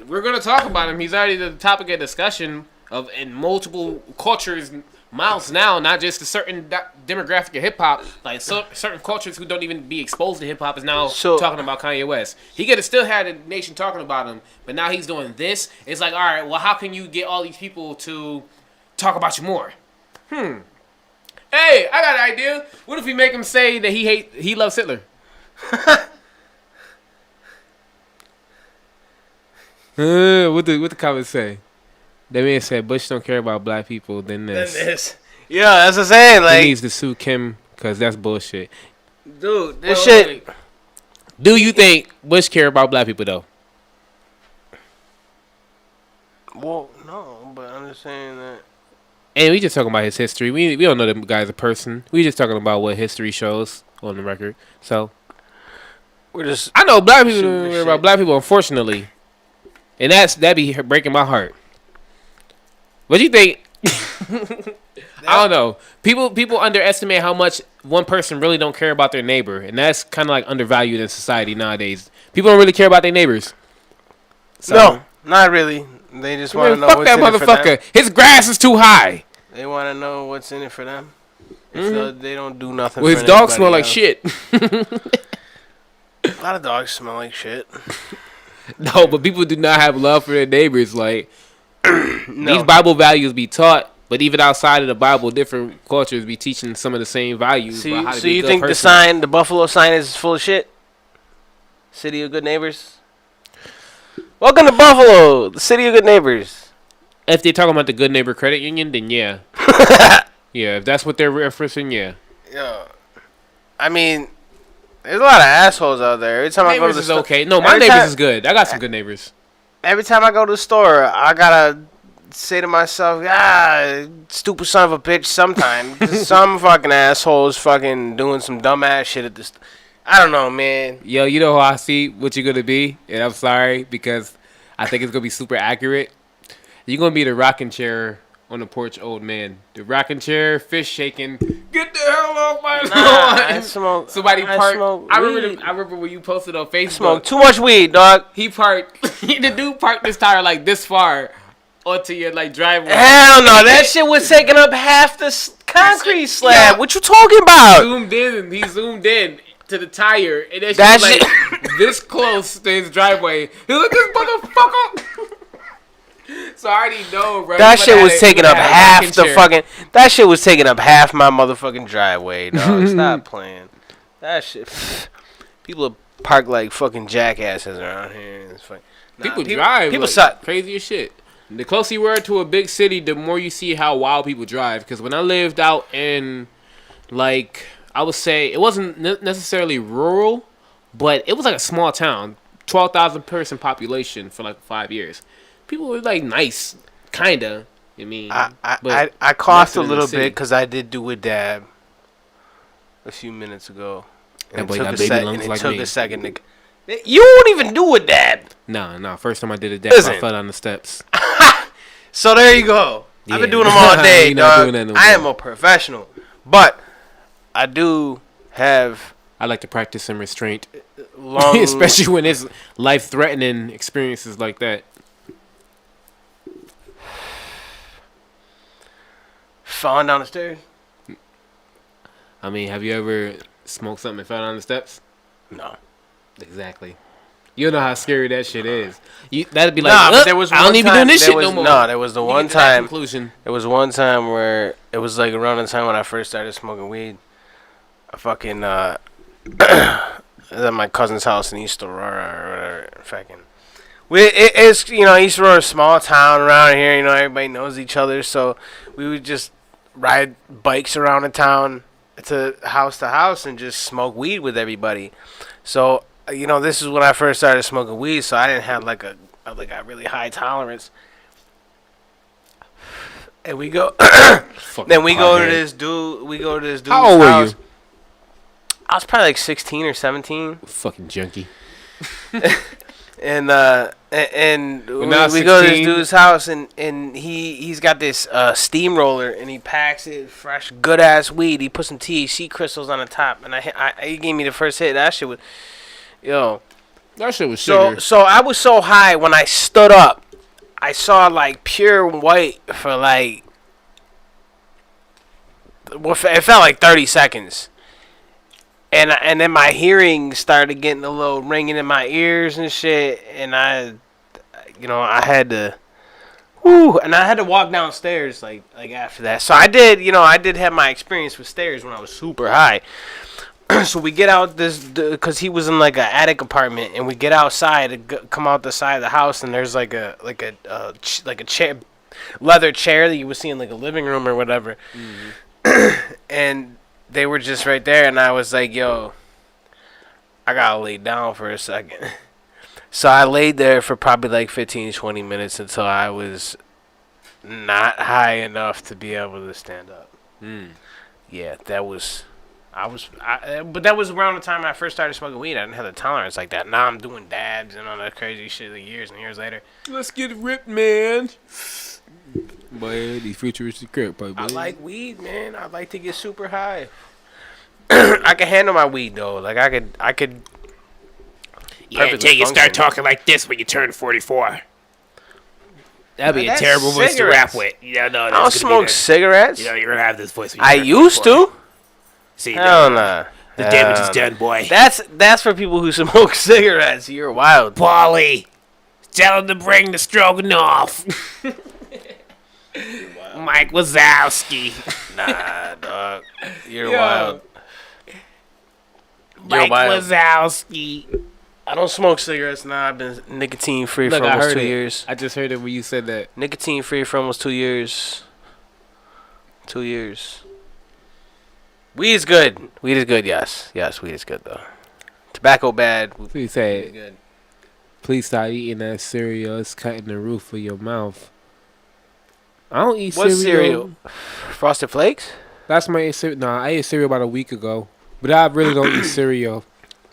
we're gonna talk about him. He's already the topic of discussion in multiple cultures' mouths now, not just a certain demographic of hip hop. Like certain cultures who don't even be exposed to hip hop is now talking about Kanye West. He could have still had a nation talking about him, but now he's doing this. It's like, all right, well, how can you get all these people to talk about you more? Hey, I got an idea. What if we make him say that he loves Hitler? What the comments say? That man said Bush don't care about black people than this. Yeah, that's what I'm saying. Like, he needs to sue Kim because that's bullshit. Dude, this shit. Do you think Bush care about black people though? Well, no, but I'm just saying that. And we just talking about his history. We don't know the guy's a person. We just talking about what history shows on the record. So I know black people don't care about black people, unfortunately, and that be breaking my heart. What do you think? I don't know. People underestimate how much one person really don't care about their neighbor, and that's kind of like undervalued in society nowadays. People don't really care about their neighbors. So, no, not really. They just want to know fuck what's that in it for them. motherfucker. His grass is too high. They want to know what's in it for them. They don't do nothing. Well, for his dogs smell anybody like shit. A lot of dogs smell like shit. No, but people do not have love for their neighbors. Like No. these Bible values be taught, but even outside of the Bible, different cultures be teaching some of the same values. So, about how to so be a you good think person. the Buffalo sign is full of shit? City of Good Neighbors. Welcome to Buffalo, the city of good neighbors. If they're talking about the Good Neighbor Credit Union, then yeah. Yeah, if that's what they're referencing, yeah. Yeah. I mean, there's a lot of assholes out there. Every time I go to Neighbors the is store, okay. No, my neighbors is good. I got some good neighbors. every time I go to the store, I gotta say to myself, stupid son of a bitch sometime. 'Cause some fucking assholes fucking doing some dumbass shit at this. I don't know, man. Yo, you know how I see what you're gonna be, and I'm sorry because I think it's gonna be super accurate. You're gonna be the rocking chair on the porch, old man. The rocking chair, fish shaking. Get the hell off my lawn! Somebody parked. I remember when you posted on Facebook. Smoke too much weed, dog. He parked. The dude parked this tire like this far onto your like driveway. Hell no, that shit was taking up half the concrete slab. What you talking about? He zoomed in to the tire, and that That shit was like this close to his driveway. He was like, this motherfucker. So I already know, bro. That shit was taking up half the fucking. That shit was taking up half my motherfucking driveway, dog. Stop playing. That shit. People park like fucking jackasses around here. It's like, people drive. People like, suck. Crazy as shit. The closer you are to a big city, the more you see how wild people drive. Because when I lived out in, like, I would say it wasn't necessarily rural, but it was like a small town, 12,000 person population for like 5 years. People were like nice, kinda. I mean, I coughed a little bit because I did do a dab a few minutes ago. That boy got baby lungs like me. It took a second to. You won't even do a dab. Nah. First time I did a dab, I fell down the steps. So there you go. Yeah. I've been doing them all day, dog. I am a professional, but I do have. I like to practice some restraint, especially when it's life-threatening experiences like that. Falling down the stairs? I mean, have you ever smoked something and fell down the steps? No. Exactly. You know how scary that shit is. That'd be like, but there was I don't even be doing this shit no more. No, there was the one time. There was one time where it was like around the time when I first started smoking weed. I fucking I was at my cousin's house in East Aurora or whatever. Fucking. It's East Aurora, a small town around here. Everybody knows each other, so we would just ride bikes around the town to house and just smoke weed with everybody. So this is when I first started smoking weed, so I didn't have like a really high tolerance. And we go then we go to this dude. We go to this dude's house. How old were you? I was probably like 16 or 17. Fucking junkie. And we go to this dude's house, and he's got this steamroller, and he packs it fresh, good ass weed. He put some THC crystals on the top, and he gave me the first hit. That shit was, that shit was sugar. So I was so high when I stood up, I saw like pure white for like, it felt like 30 seconds. And then my hearing started getting a little ringing in my ears and shit, and I had to walk downstairs like after that. So I did have my experience with stairs when I was super high. So we get out because he was in like an attic apartment, and we get outside and come out the side of the house, and there's like a chair, leather chair that you would see in like a living room or whatever, and they were just right there, and I was like, yo, I gotta lay down for a second. So I laid there for probably like 15, 20 minutes until I was not high enough to be able to stand up. Yeah, but that was around the time I first started smoking weed. I didn't have the tolerance like that. Now I'm doing dabs and all that crazy shit like years and years later. Let's get ripped, man. Boy, these futuristic crap, boy. I like weed, man. I like to get super high. I can handle my weed though. Like I could. Yeah, until you start talking like this when you turn 44. That'd be a terrible voice to rap with. Yeah, no, I don't smoke cigarettes. You know, you're gonna have this voice. I used to. See, hell nah. The damage is done, boy. That's for people who smoke cigarettes. You're wild. Paulie, tell him to bring the stroganoff. Mike Wazowski. Nah, dog. You're wild. Mike Wazowski. I don't smoke cigarettes now. I've been nicotine free for almost 2 years. I just heard it when you said that. Nicotine free for almost 2 years. 2 years. Weed is good. Weed is good, yes. Yes, weed is good, though. Tobacco bad. Please say it. Good. Please stop eating that cereal. It's cutting the roof of your mouth. I don't eat cereal. What cereal? Frosted Flakes? That's my cereal. Nah, I ate cereal about a week ago. But I really don't eat cereal.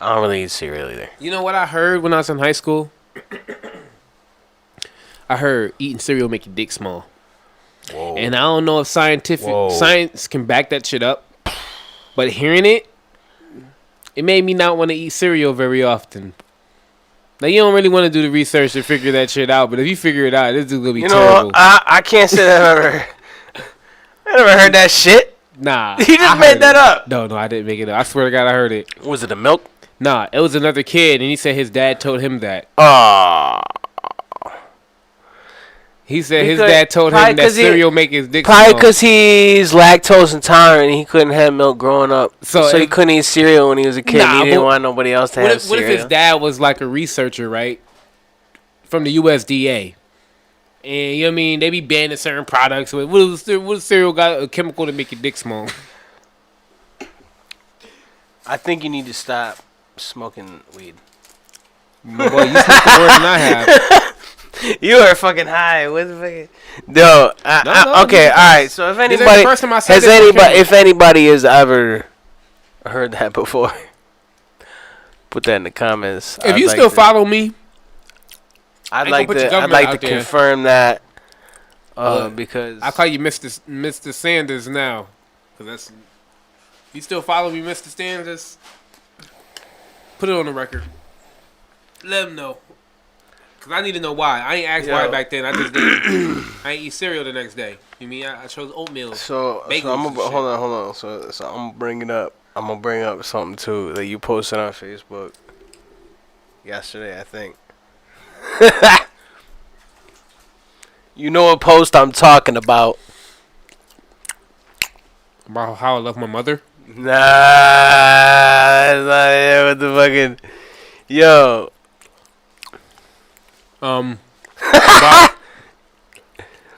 I don't really eat cereal either. You know what I heard when I was in high school? I heard eating cereal make your dick small. Whoa. And I don't know if science can back that shit up. But hearing it made me not want to eat cereal very often. Now, you don't really want to do the research to figure that shit out, but if you figure it out, this is going to be terrible. I can't say that I never heard that shit. Nah. He just made that up. No, I didn't make it up. I swear to God, I heard it. Was it the milk? Nah, it was another kid, and he said his dad told him that. He said his dad told him that cereal make his dick small. Probably because he's lactose intolerant and he couldn't have milk growing up. So he couldn't eat cereal when he was a kid. He didn't want nobody else to have cereal. What if his dad was like a researcher, right? From the USDA. And, you know what I mean? They be banning certain products. What if cereal got a chemical to make your dick small? I think you need to stop smoking weed. Boy, you smoke more than I have. You are fucking high. What's the fucking? No. Okay. All right. So if anybody has ever heard that before, put that in the comments. If you still follow me, I'd like to confirm that. Because I call you Mr. Sanders now. Cause that's you still follow me, Mr. Sanders. Put it on the record. Let him know. Cause I need to know why. I ain't asked why back then. I just didn't. I ain't eat cereal the next day. You mean I chose oatmeal? So I'm gonna hold on. So I'm gonna bring it up. I'm gonna bring up something too that you posted on Facebook yesterday, I think. You know what post I'm talking about? About how I love my mother? Nah, that's not it. What the fucking yo.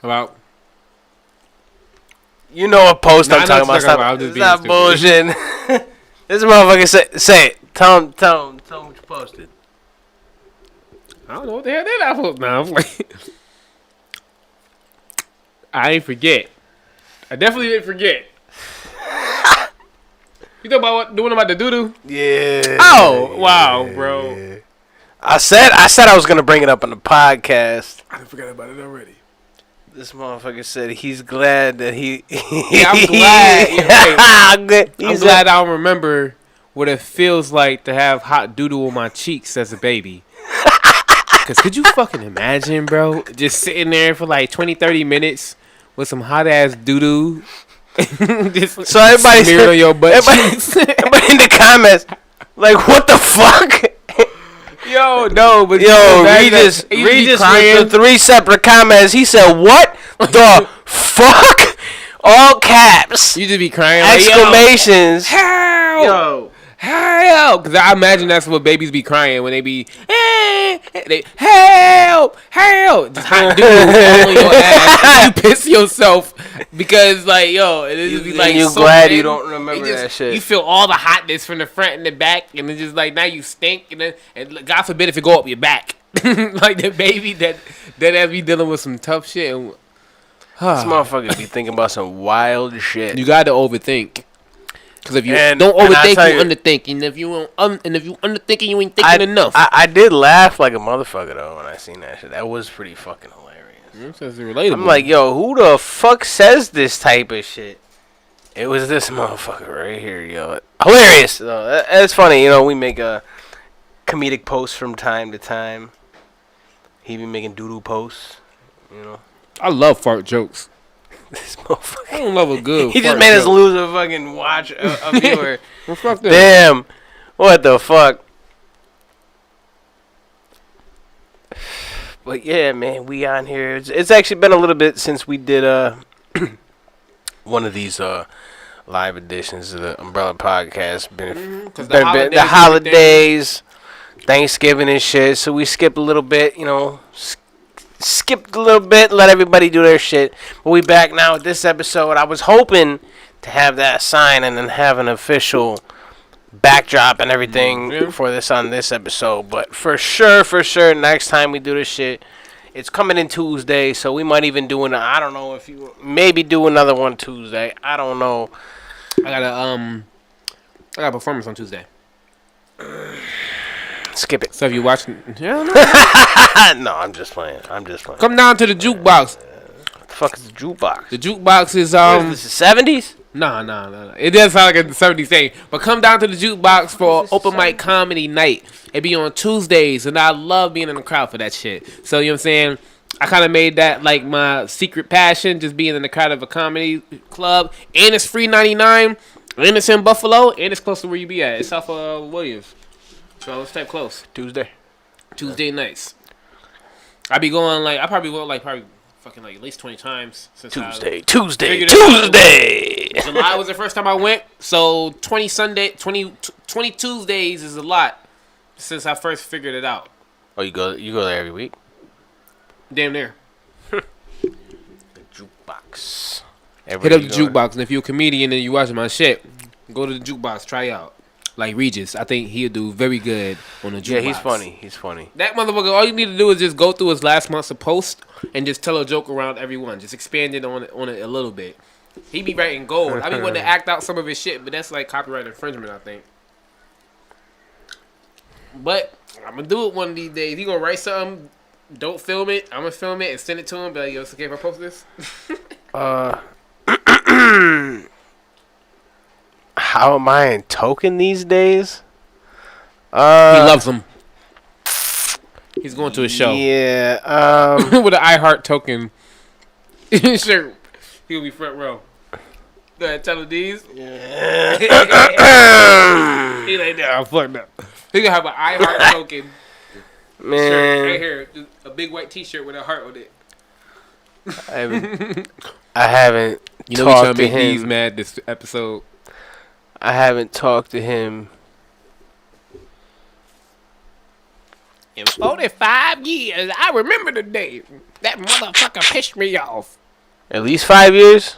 About you know what post I'm talking about. It's not bullshit. This motherfucker say it. Tell him what you posted. I don't know what the hell did I post now. I ain't forget. I definitely didn't forget. You talking about the one about the doo-doo? Yeah. Oh, wow, bro. Yeah. I said I was gonna bring it up on the podcast. I forgot about it already. This motherfucker said he's glad that he. Yeah, I'm glad. I'm glad I don't remember what it feels like to have hot doo-doo on my cheeks as a baby. Cause could you fucking imagine, bro, just sitting there for like 20-30 minutes with some hot ass doo-doo. So everybody smeared on your butt cheeks. Everybody in the comments like, what the fuck? Yo, no, but Regis with the 3 separate comments. He said, "What the fuck?" All caps. You just be crying. Exclamations. Like, help! Yo, help! Because I imagine that's what babies be crying when they be, they help, just hot dude on your ass. You piss yourself because like it just be like you're so glad you don't remember that shit. You feel all the hotness from the front and the back, and it's just like now you stink, and God forbid if it go up your back. Like the baby that has be dealing with some tough shit. And, this motherfucker be thinking about some wild shit. You got to overthink. Because if you don't overthink, you underthink. And if you underthinking, you ain't thinking enough. I did laugh like a motherfucker though when I seen that shit. That was pretty fucking hilarious. I'm like, yo, who the fuck says this type of shit? It was this motherfucker right here, yo. Hilarious. It's funny, we make a comedic posts from time to time. He be making doo-doo posts, I love fart jokes. This motherfucker. I don't love a good He just made us lose a fucking a viewer. Well, fuck that. Damn. What the fuck? But yeah, man, we on here. It's actually been a little bit since we did one of these live editions of the Umbrella Podcast. The holidays, Thanksgiving and shit. So we skipped a little bit, skipped a little bit, let everybody do their shit. But we back now with this episode. I was hoping to have that sign and then have an official backdrop and everything for this on this episode. But for sure, next time we do this shit, it's coming in Tuesday. So we might even do I don't know if you maybe do another one Tuesday. I don't know. I got a performance on Tuesday. Skip it. So if you watching, no, I'm just playing. Come down to the jukebox. What the fuck is the jukebox? The jukebox is This is 70s? No. It does sound like a 70s thing. But come down to the jukebox for open mic comedy night. It be on Tuesdays, and I love being in the crowd for that shit. So, you know what I'm saying? I kind of made that like my secret passion, just being in the crowd of a comedy club. And it's free 99, and it's in Buffalo, and it's close to where you be at. It's off of Williams. So it's type close. Tuesday nights. I be going I probably go fucking at least 20 times since Tuesday. July was the first time I went, so 20 Tuesdays is a lot since I first figured it out. Oh, you go there every week? Damn near. The jukebox. Hit up the jukebox, and if you're a comedian and you watching my shit, go to the jukebox, try out. Like Regis, I think he'll do very good on the jukebox. Yeah, he's funny. That motherfucker, all you need to do is just go through his last month's of post and just tell a joke around everyone. Just expand it on it a little bit. He be writing gold. I be wanting to act out some of his shit, but that's like copyright infringement, I think. But I'm gonna do it one of these days. He gonna write something, don't film it. I'm gonna film it and send it to him. Be like, yo, it's okay if I post this? How am I in token these days? He loves them. He's going to a show. Yeah. With an iHeart token. Sure. He'll be front row. Go ahead, tell him these. Yeah. He like, nah, fuck that. He gonna have an iHeart token. Man. Shirt right here. Just a big white t-shirt with a heart on it. I haven't we trying to make these mad this episode. I haven't talked to him in 45 years. I remember the day that motherfucker pissed me off. At least 5 years?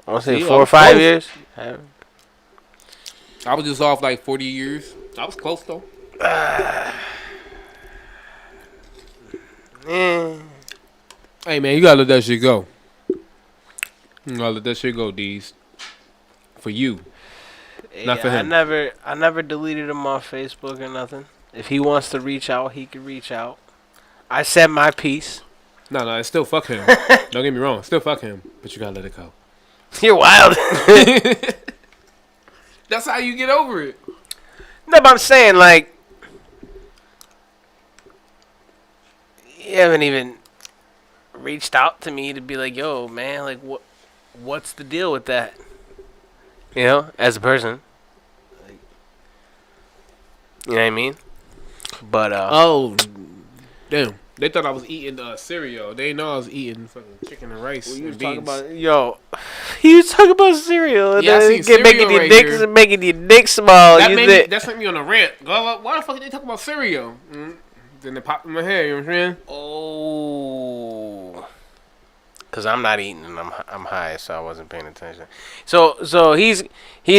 I want to say 4 or 5 years. I was just off like 40 years. I was close though. Hey man, you gotta let that shit go. You gotta let that shit go, D's. For you, not for him. I never deleted him off Facebook or nothing. If he wants to reach out, he can reach out. I said my piece. No, it's still fuck him. Don't get me wrong, still fuck him, but you gotta let it go. You're wild. That's how you get over it. No, but I'm saying you haven't even reached out to me to be like, yo, man, what's the deal with that? As a person. You know what I mean? But, oh, damn. They thought I was eating cereal. They know I was eating fucking chicken and rice and beans. He was talking about cereal. Yeah, I seen making your dick small. That sent me on a rant. Why the fuck did they talk about cereal? Then it popped in my head, you know what I'm saying? Oh. Because I'm not eating and I'm high, so I wasn't paying attention. So he's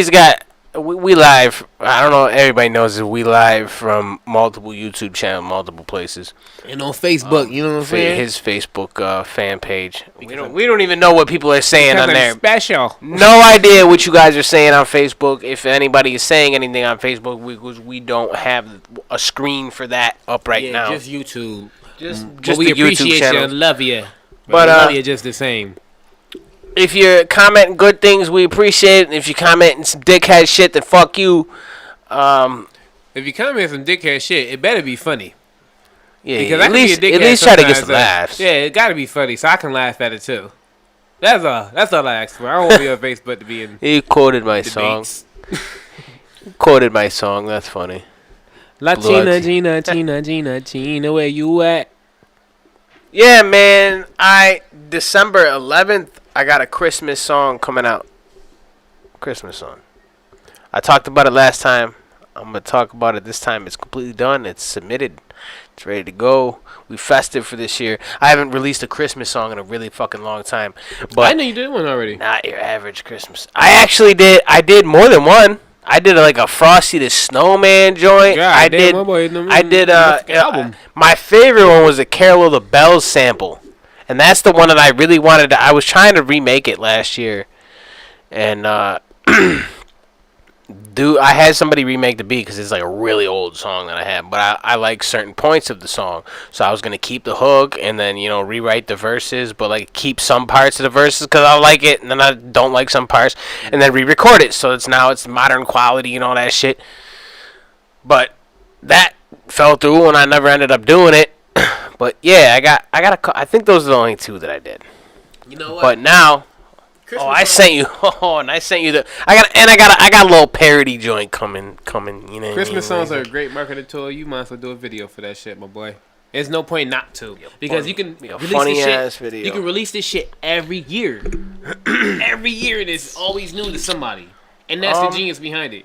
got... We live. I don't know. Everybody knows that we live from multiple YouTube channels, multiple places, and on Facebook. You know what I'm saying? His Facebook fan page. We don't even know what people are saying on there. Special. No idea what you guys are saying on Facebook. If anybody is saying anything on Facebook, we don't have a screen for that up right now. Just YouTube. Just we the appreciate YouTube you channel. and love you. But we love you just the same. If you're commenting good things, we appreciate it. If you're commenting some dickhead shit, then fuck you. If you comment some dickhead shit, it better be funny. Yeah, Because at least try to get some laughs. Yeah, it gotta be funny so I can laugh at it too. That's all I ask for. I don't want to be on Facebook to be in. He quoted my song. Quoted my song. That's funny. Latina, Gina, where you at? Yeah, man. December 11th, I got a Christmas song coming out. Christmas song. I talked about it last time. I'm gonna talk about it this time. It's completely done. It's submitted. It's ready to go. We festive for this year. I haven't released a Christmas song in a really fucking long time. But I know you did one already. Not your average Christmas. I actually did. I did more than one. I did like a Frosty the Snowman joint. God, I damn, did. my boy, I did. album. My favorite one was a Carol of the Bells sample, and that's the one that I really wanted to. I was trying to remake it last year, and I had somebody remake the beat because it's like a really old song that I had, but I like certain points of the song, so I was gonna keep the hook and then rewrite the verses, but like keep some parts of the verses because I like it, and then I don't like some parts, and then re-record it, so it's modern quality and all that shit. But that fell through, and I never ended up doing it. But yeah, I think those are the only two that I did. You know what? But now. Christmas I sent you. And I sent you I got a little parody joint coming. You know. Christmas songs are a great marketing tool. You might as well do a video for that shit, my boy. There's no point not to because you can release funny this ass shit. video. You can release this shit every year. Every year it is always new to somebody, and that's the genius behind it.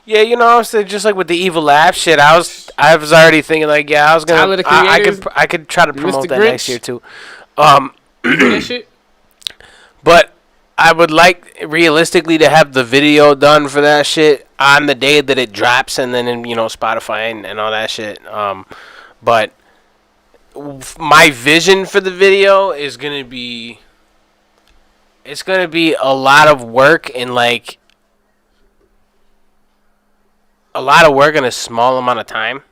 Yeah, I was just like with the evil laugh shit. I was already thinking like, yeah, I was gonna. Tyler, the Creators, I could try to promote Mr. that Grinch. next year too. You do that shit. But I would like realistically to have the video done for that shit on the day that it drops, and then in Spotify and all that shit. But my vision for the video is gonna be. It's gonna be a lot of work and like. A lot of work in a small amount of time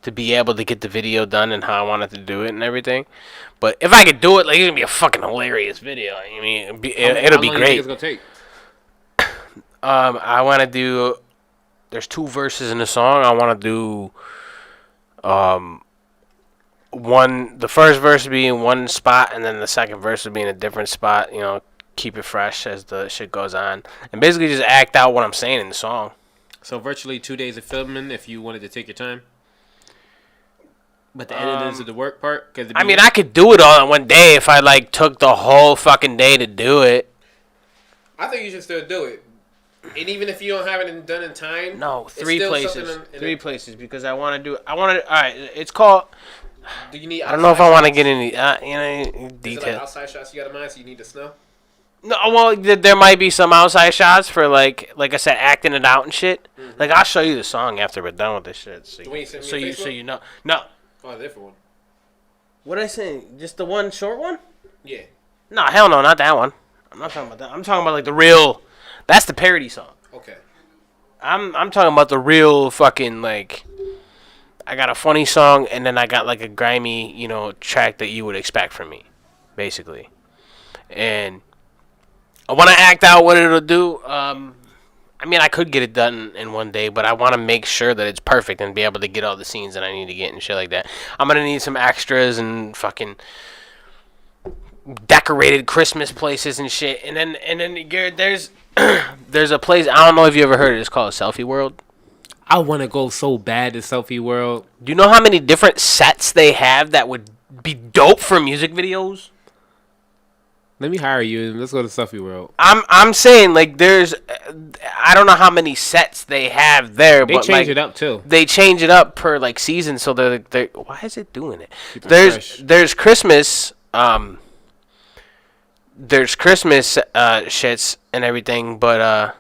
to be able to get the video done and how I wanted to do it and everything. But if I could do it, like, it's gonna be a fucking hilarious video. I mean, it'll be How long great. you think it's gonna take? I want to do. There's 2 verses in the song. I want to do. The first verse would be in one spot, and then the second verse would be in a different spot. Keep it fresh as the shit goes on, and basically just act out what I'm saying in the song. So virtually 2 days of filming if you wanted to take your time. But the editing is the work part. I could do it all in one day if I took the whole fucking day to do it. I think you should still do it. And even if you don't have it done in time. No, 3 still places. something 3 places because I want to do. All right, it's called. Do you need? I don't know if I want to get any Is it detail. like outside shots you got in mind? So you need the snow. No, well, there might be some outside shots for like I said, acting it out and shit. Mm-hmm. Like I'll show you the song after we're done with this shit. So Wait, send me a so Facebook? you know. No. Oh, a different one. What did I say? Just the one short one? Yeah. No, hell no, not that one. I'm not talking about that. I'm talking about like the real. That's the parody song. Okay. I'm talking about the real fucking like. I got a funny song and then I got like a grimy, track that you would expect from me, basically, and. I want to act out what it'll do. I could get it done in one day, but I want to make sure that it's perfect and be able to get all the scenes that I need to get and shit like that. I'm going to need some extras and fucking decorated Christmas places and shit. And then Garrett, there's a place, I don't know if you ever heard of it, it's called Selfie World. I want to go so bad to Selfie World. Do you know how many different sets they have that would be dope for music videos? Let me hire you and let's go to Selfie World. I'm saying like there's I don't know how many sets they have there, They but change it up too. They change it up per like season, so they're why is it doing it? Keep it fresh. There's Christmas shits and everything, but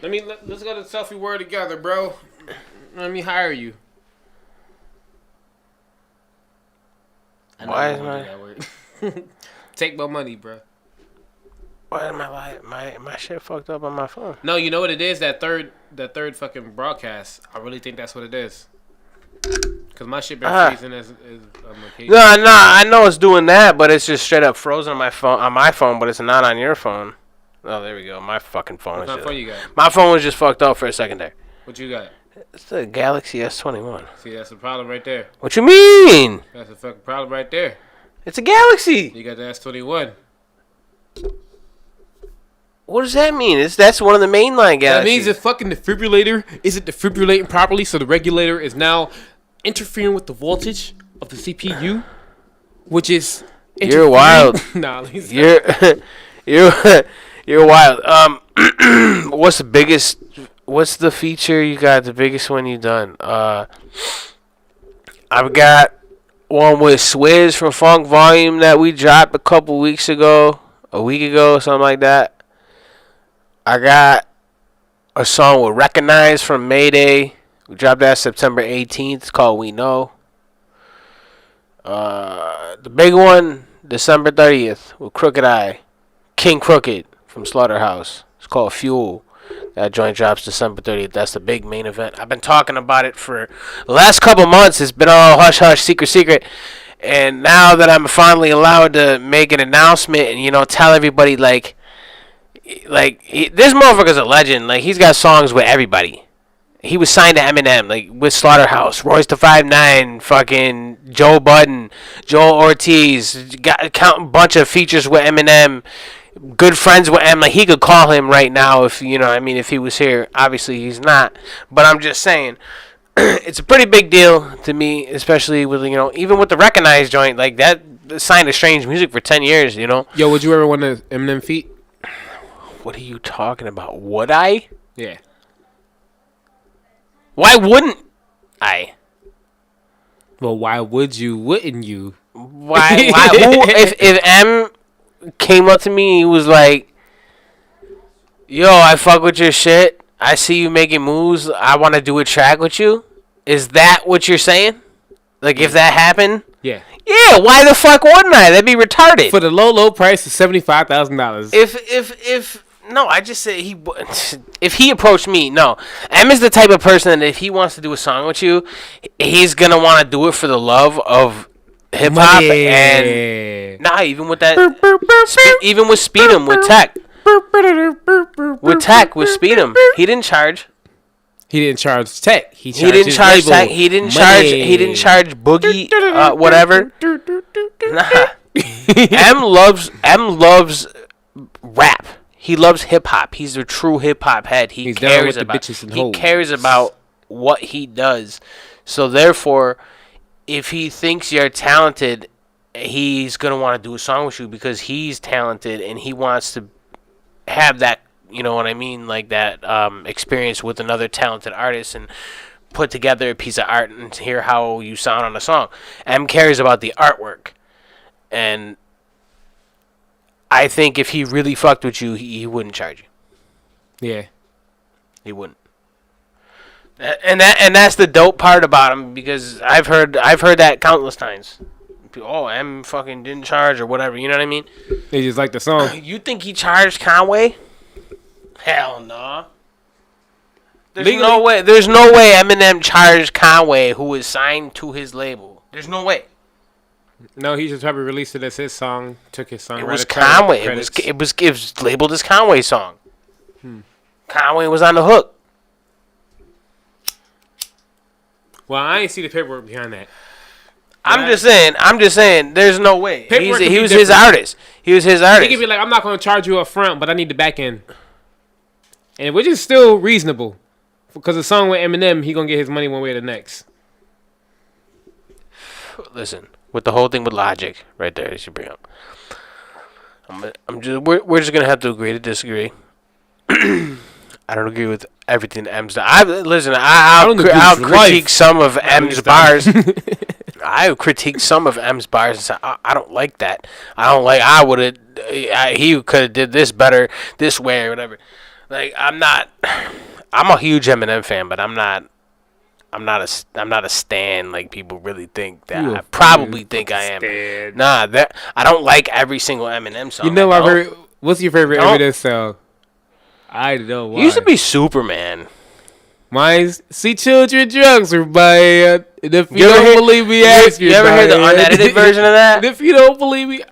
let's go to Selfie World together, bro. Let me hire you. Why is my Take my money, bro. Why am my shit fucked up on my phone? No, you know what it is? That third fucking broadcast. I really think that's what it is. Cause my shit been freezing No, I know it's doing that, but it's just straight up frozen on my phone, but it's not on your phone. Oh, there we go. My fucking phone. What phone you got? My phone was just fucked up for a second there. What you got? It's the Galaxy S21. See, that's the problem right there. What you mean? That's the fucking problem right there. It's a Galaxy. You got the S21. What does that mean? That's one of the mainline Galaxies. That means the fucking defibrillator isn't defibrillating properly, so the regulator is now interfering with the voltage of the CPU, which is you're wild. Nah, you're wild. What's the feature you got? The biggest one you done? I've got one with Swizz from Funk Volume that we dropped a week ago, something like that. I got a song with Recognize from Mayday. We dropped that September 18th. It's called We Know. The big one, December 30th, with Crooked Eye. King Crooked from Slaughterhouse. It's called Fuel. That joint drops December 30th. That's the big main event. I've been talking about it for the last couple months. It's been all hush-hush, secret. And now that I'm finally allowed to make an announcement and, tell everybody, this motherfucker's a legend. Like, he's got songs with everybody. He was signed to Eminem, with Slaughterhouse, Royce da 5'9", fucking Joe Budden, Joel Ortiz, got a bunch of features with Eminem, good friends with Eminem. He could call him right now if, if he was here. Obviously, he's not. But I'm just saying, it's a pretty big deal to me, especially with, even with the Recognized joint, like that signed to Strange Music for 10 years, Yo, would you ever want an Eminem feat? What are you talking about? Would I? Yeah. Why wouldn't I? Well, why would you? Wouldn't you? Why? If M came up to me and he was like, "Yo, I fuck with your shit. I see you making moves. I want to do a track with you." Is that what you're saying? Like, if that happened? Yeah. Yeah. Why the fuck wouldn't I? That'd be retarded. For the low price of $75,000. If no, I just said if he approached me, no. M is the type of person that if he wants to do a song with you, he's gonna want to do it for the love of hip hop and even with that, even with Speed 'em with Tech, with Speed 'em, he didn't charge. He didn't charge Tech. He didn't charge Tech. He didn't charge Boogie. Whatever. Nah. M loves rap. He loves hip hop. He's a true hip hop head. He cares about what he does. So therefore, if he thinks you're talented, he's gonna want to do a song with you because he's talented and he wants to have that, you know what I mean, like that experience with another talented artist and put together a piece of art and hear how you sound on a song. M cares about the artwork, and I think if he really fucked with you, he wouldn't charge you. Yeah, he wouldn't. And that's the dope part about him because I've heard that countless times. Oh, M fucking didn't charge or whatever. You know what I mean? They just like the song. You think he charged Conway? Hell no. There's no way. There's no way Eminem charged Conway, who was signed to his label. There's no way. No, he just probably released it as his song. Took his song. It was Conway. It was labeled as Conway's song. Conway was on the hook. Well, I ain't see the paperwork behind that. I'm just saying. There's no way. He was his artist. He was his artist. He could be like, I'm not going to charge you up front, but I need the back end. And which is still reasonable. Because the song with Eminem, he going to get his money one way or the next. Listen, with the whole thing with Logic, right there, you should bring up. We're just going to have to agree to disagree. I don't agree with everything M's done. I'll critique some of M's bars. I critique some of M's bars and say I don't like that. He could have did this better this way or whatever. Like I'm a huge Eminem fan, but I'm not a stan like people really think that. I probably think I am. Stan. Nah, I don't like every single Eminem song. You know, I've heard. What's your favorite Eminem song? I don't know why. It used to be Superman. Mine's See Children Drugs or by If you don't believe me, ask you ever hear the unedited version of that? If you don't believe me,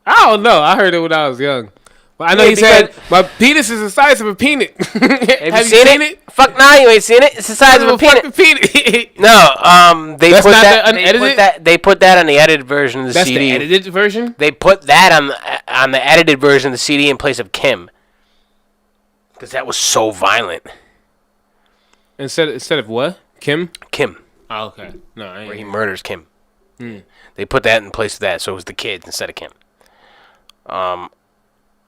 I don't know. I heard it when I was young. But I know he said, my penis is the size of a peanut. Have you seen it? Fuck nah, you ain't seen it. It's the size of a peanut. No, they put that. They put that on the edited version of the CD. That's the edited version? They put that on the edited version of the CD in place of Kim. Because that was so violent. Instead of what? Kim? Kim. Oh, okay. No, I ain't. Where he murders Kim. They put that in place of that, so it was the kids instead of Kim.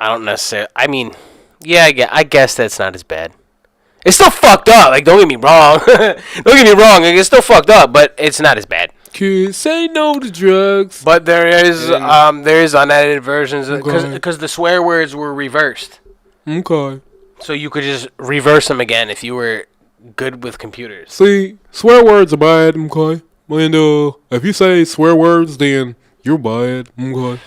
I don't necessarily. I mean, yeah, I guess that's not as bad. It's still fucked up. Like, don't get me wrong. Don't get me wrong. Like, it's still fucked up, but it's not as bad. Kids say no to drugs. But there is unedited versions because the swear words were reversed. Okay. So you could just reverse them again if you were good with computers. See, swear words are bad. Okay. And if you say swear words, then you're bad. Okay.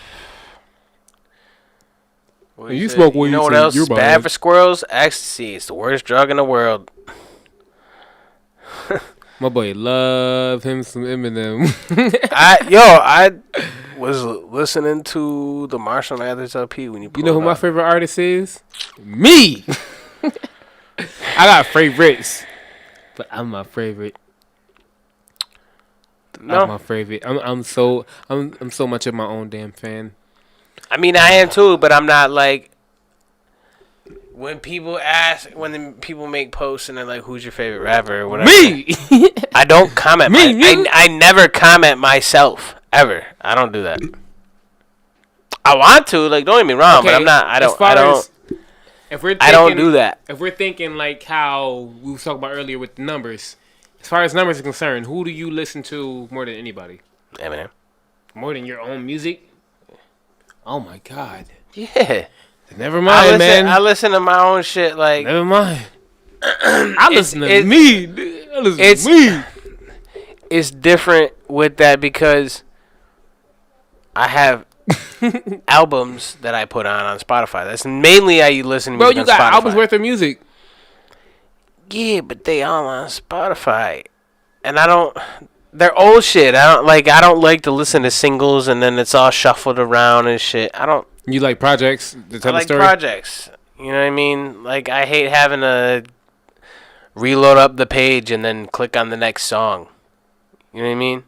You smoke weed. You know what else is bad for squirrels? Ecstasy. It's the worst drug in the world. My boy love him some Eminem. I was listening to the Marshall Mathers LP when you know who my favorite artist is? Me. I got favorites, but I'm my favorite. No. I'm my favorite. I'm so much of my own damn fan. I mean, I am too, but I'm not like when people make posts and they're like, "Who's your favorite rapper?" or whatever. Me. I don't comment. I never comment myself ever. I don't do that. I want to, like, don't get me wrong, but I'm not. I don't. I don't do that. If we're thinking like how we were talking about earlier with the numbers, as far as numbers are concerned, who do you listen to more than anybody? Eminem. More than your own music? Oh my God. Yeah. Never mind, man. I listen to my own shit. Like, never mind. I listen to me. I listen to me. It's different with that because I have albums that I put on Spotify. That's mainly how you listen to music. Bro, you got Spotify. albums worth of music. Yeah, but they all on Spotify, and I don't. They're old shit. I don't like to listen to singles and then it's all shuffled around and shit. I don't. You like projects? I like projects. You know what I mean? Like, I hate having to reload up the page and then click on the next song. You know what I mean?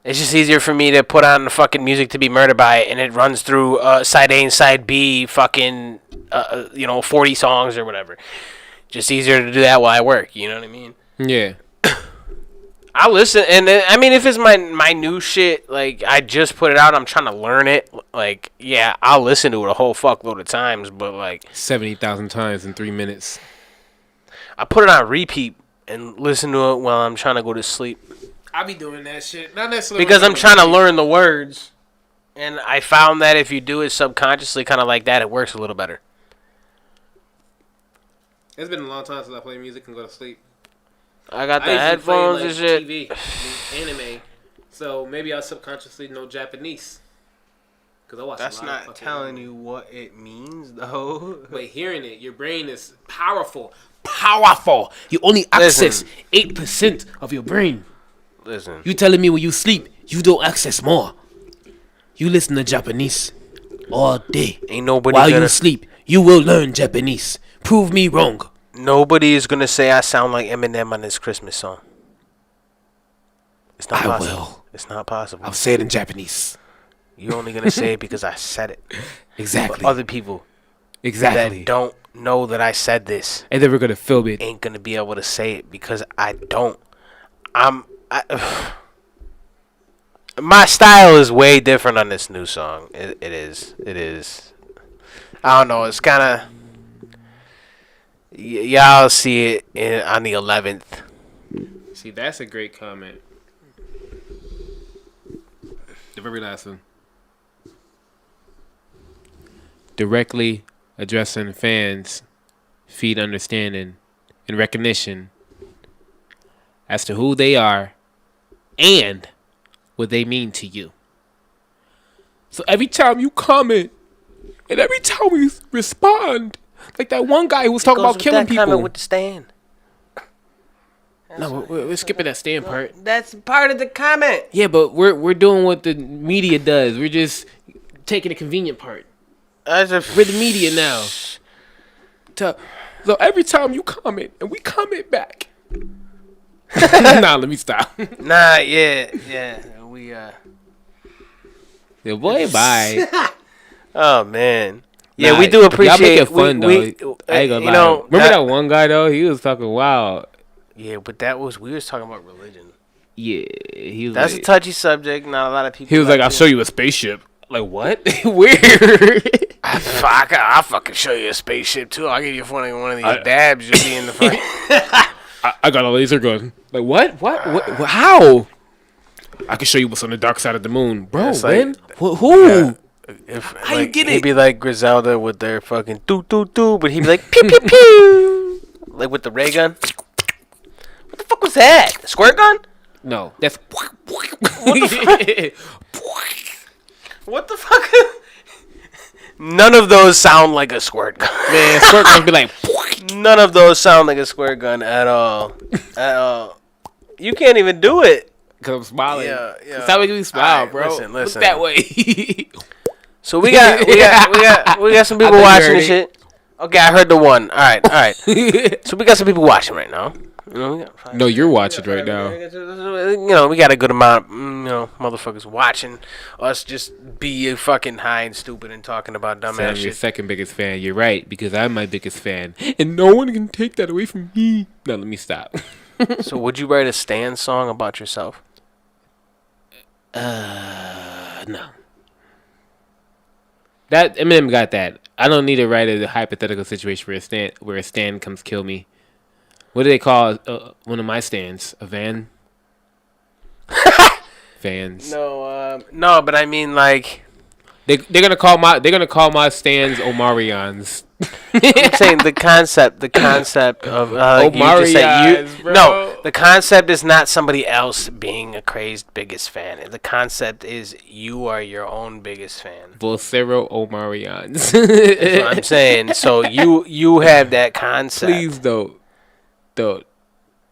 It's just easier for me to put on the fucking Music to Be Murdered By and it runs through side A and side B fucking 40 songs or whatever. Just easier to do that while I work. You know what I mean? Yeah. I listen, and I mean, if it's my new shit, like, I just put it out, I'm trying to learn it, like, yeah, I'll listen to it a whole fuckload of times, but, like... 70,000 times in 3 minutes. I put it on repeat and listen to it while I'm trying to go to sleep. I be doing that shit. Not necessarily... Because I'm trying to learn the words, and I found that if you do it subconsciously, kind of like that, it works a little better. It's been a long time since I play music and go to sleep. I got the headphones and shit. TV, anime. So maybe I subconsciously know Japanese. Cause I watch. That's not telling you what it means, though. But hearing it, your brain is powerful. Powerful. You only access 8% of your brain. Listen. You telling me when you sleep, you don't access more. You listen to Japanese all day. Ain't nobody while you sleep, you will learn Japanese. Prove me wrong. Nobody is gonna say I sound like Eminem on this Christmas song. It's not possible. I will. It's not possible. I'll say it in Japanese. You're only gonna say it because I said it. Exactly. But other people that don't know that I said this and they're gonna film it ain't gonna be able to say it because I don't. My style is way different on this new song. It is. I don't know. It's kind of. Y'all see it on the 11th. See, that's a great comment. The very last one. Directly addressing fans, feed understanding and recognition as to who they are and what they mean to you. So every time you comment and every time we respond, like that one guy who was talking about killing people. With the stand. No, we're skipping that stand part. That's part of the comment. Yeah, but we're doing what the media does. We're just taking the convenient part. We're the media now. So every time you comment, and we comment back. Nah, let me stop. Nah, yeah. We Yeah, boy, bye. Oh man. Yeah, we do appreciate. Y'all make it fun though. I ain't gonna lie. Remember that one guy though? He was talking wild. Yeah, but we was talking about religion. Yeah, he was. That's a touchy subject. Not a lot of people. He was like, "I'll show you a spaceship." Like what? Where? I'll fucking show you a spaceship too. I'll give you one of these dabs. You'll be in the fucking. I got a laser gun. Like what? What? How? I can show you what's on the dark side of the moon, bro. It's When? like, Who? Yeah. How you get it? He'd be like Griselda with their fucking doo doo doo, but he'd be like pew pew pew, like with the ray gun. What the fuck was that? A squirt gun? No, that's. What the fuck? What the fuck? None of those sound like a squirt gun. Man, squirt gun be like. None of those sound like a squirt gun at all. At all. You can't even do it. Cause I'm smiling. Yeah. That's how making me smile, right, bro. Listen. Look that way. So we got some people watching this shit. Okay, I heard the one. All right. So we got some people watching right now. You know, No, you're watching right now. You know, we got a good amount of, motherfuckers watching us just be fucking high and stupid and talking about dumbass I'm your shit. second biggest fan. You're right, because I'm my biggest fan. And no one can take that away from me. No, let me stop. So would you write a Stan song about yourself? No. That Eminem got that. I don't need to write a hypothetical situation where a stand comes kill me. What do they call one of my stands? A van? Fans. No, but I mean like They're gonna call my stands Omarians. I'm saying the concept of Omarians, bro. No, the concept is not somebody else being a crazed biggest fan. The concept is you are your own biggest fan. Vocero Omarians. That's what I'm saying. So you have that concept. Please don't.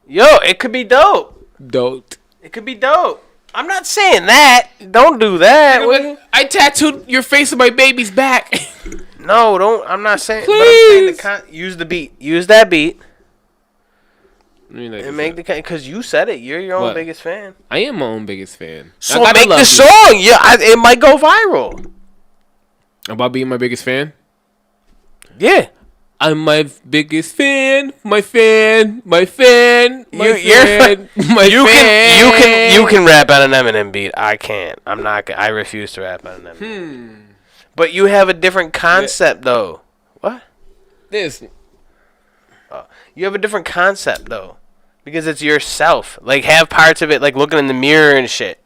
Yo, it could be dope. Don't. It could be dope. I'm not saying that. Don't do that. I tattooed your face on my baby's back. No, don't. I'm not saying. Please. But I'm saying use the beat. Use that beat. Like And make the because you said it. You're your own What? biggest fan. I am my own biggest fan. So make the song. Yeah, it might go viral. About being my biggest fan? Yeah. I'm my biggest fan. My fan. You can rap on an Eminem beat. I can't. I'm not. I refuse to rap on an Eminem. But you have a different concept though. What? This. You have a different concept though, because it's yourself. Like have parts of it like looking in the mirror and shit,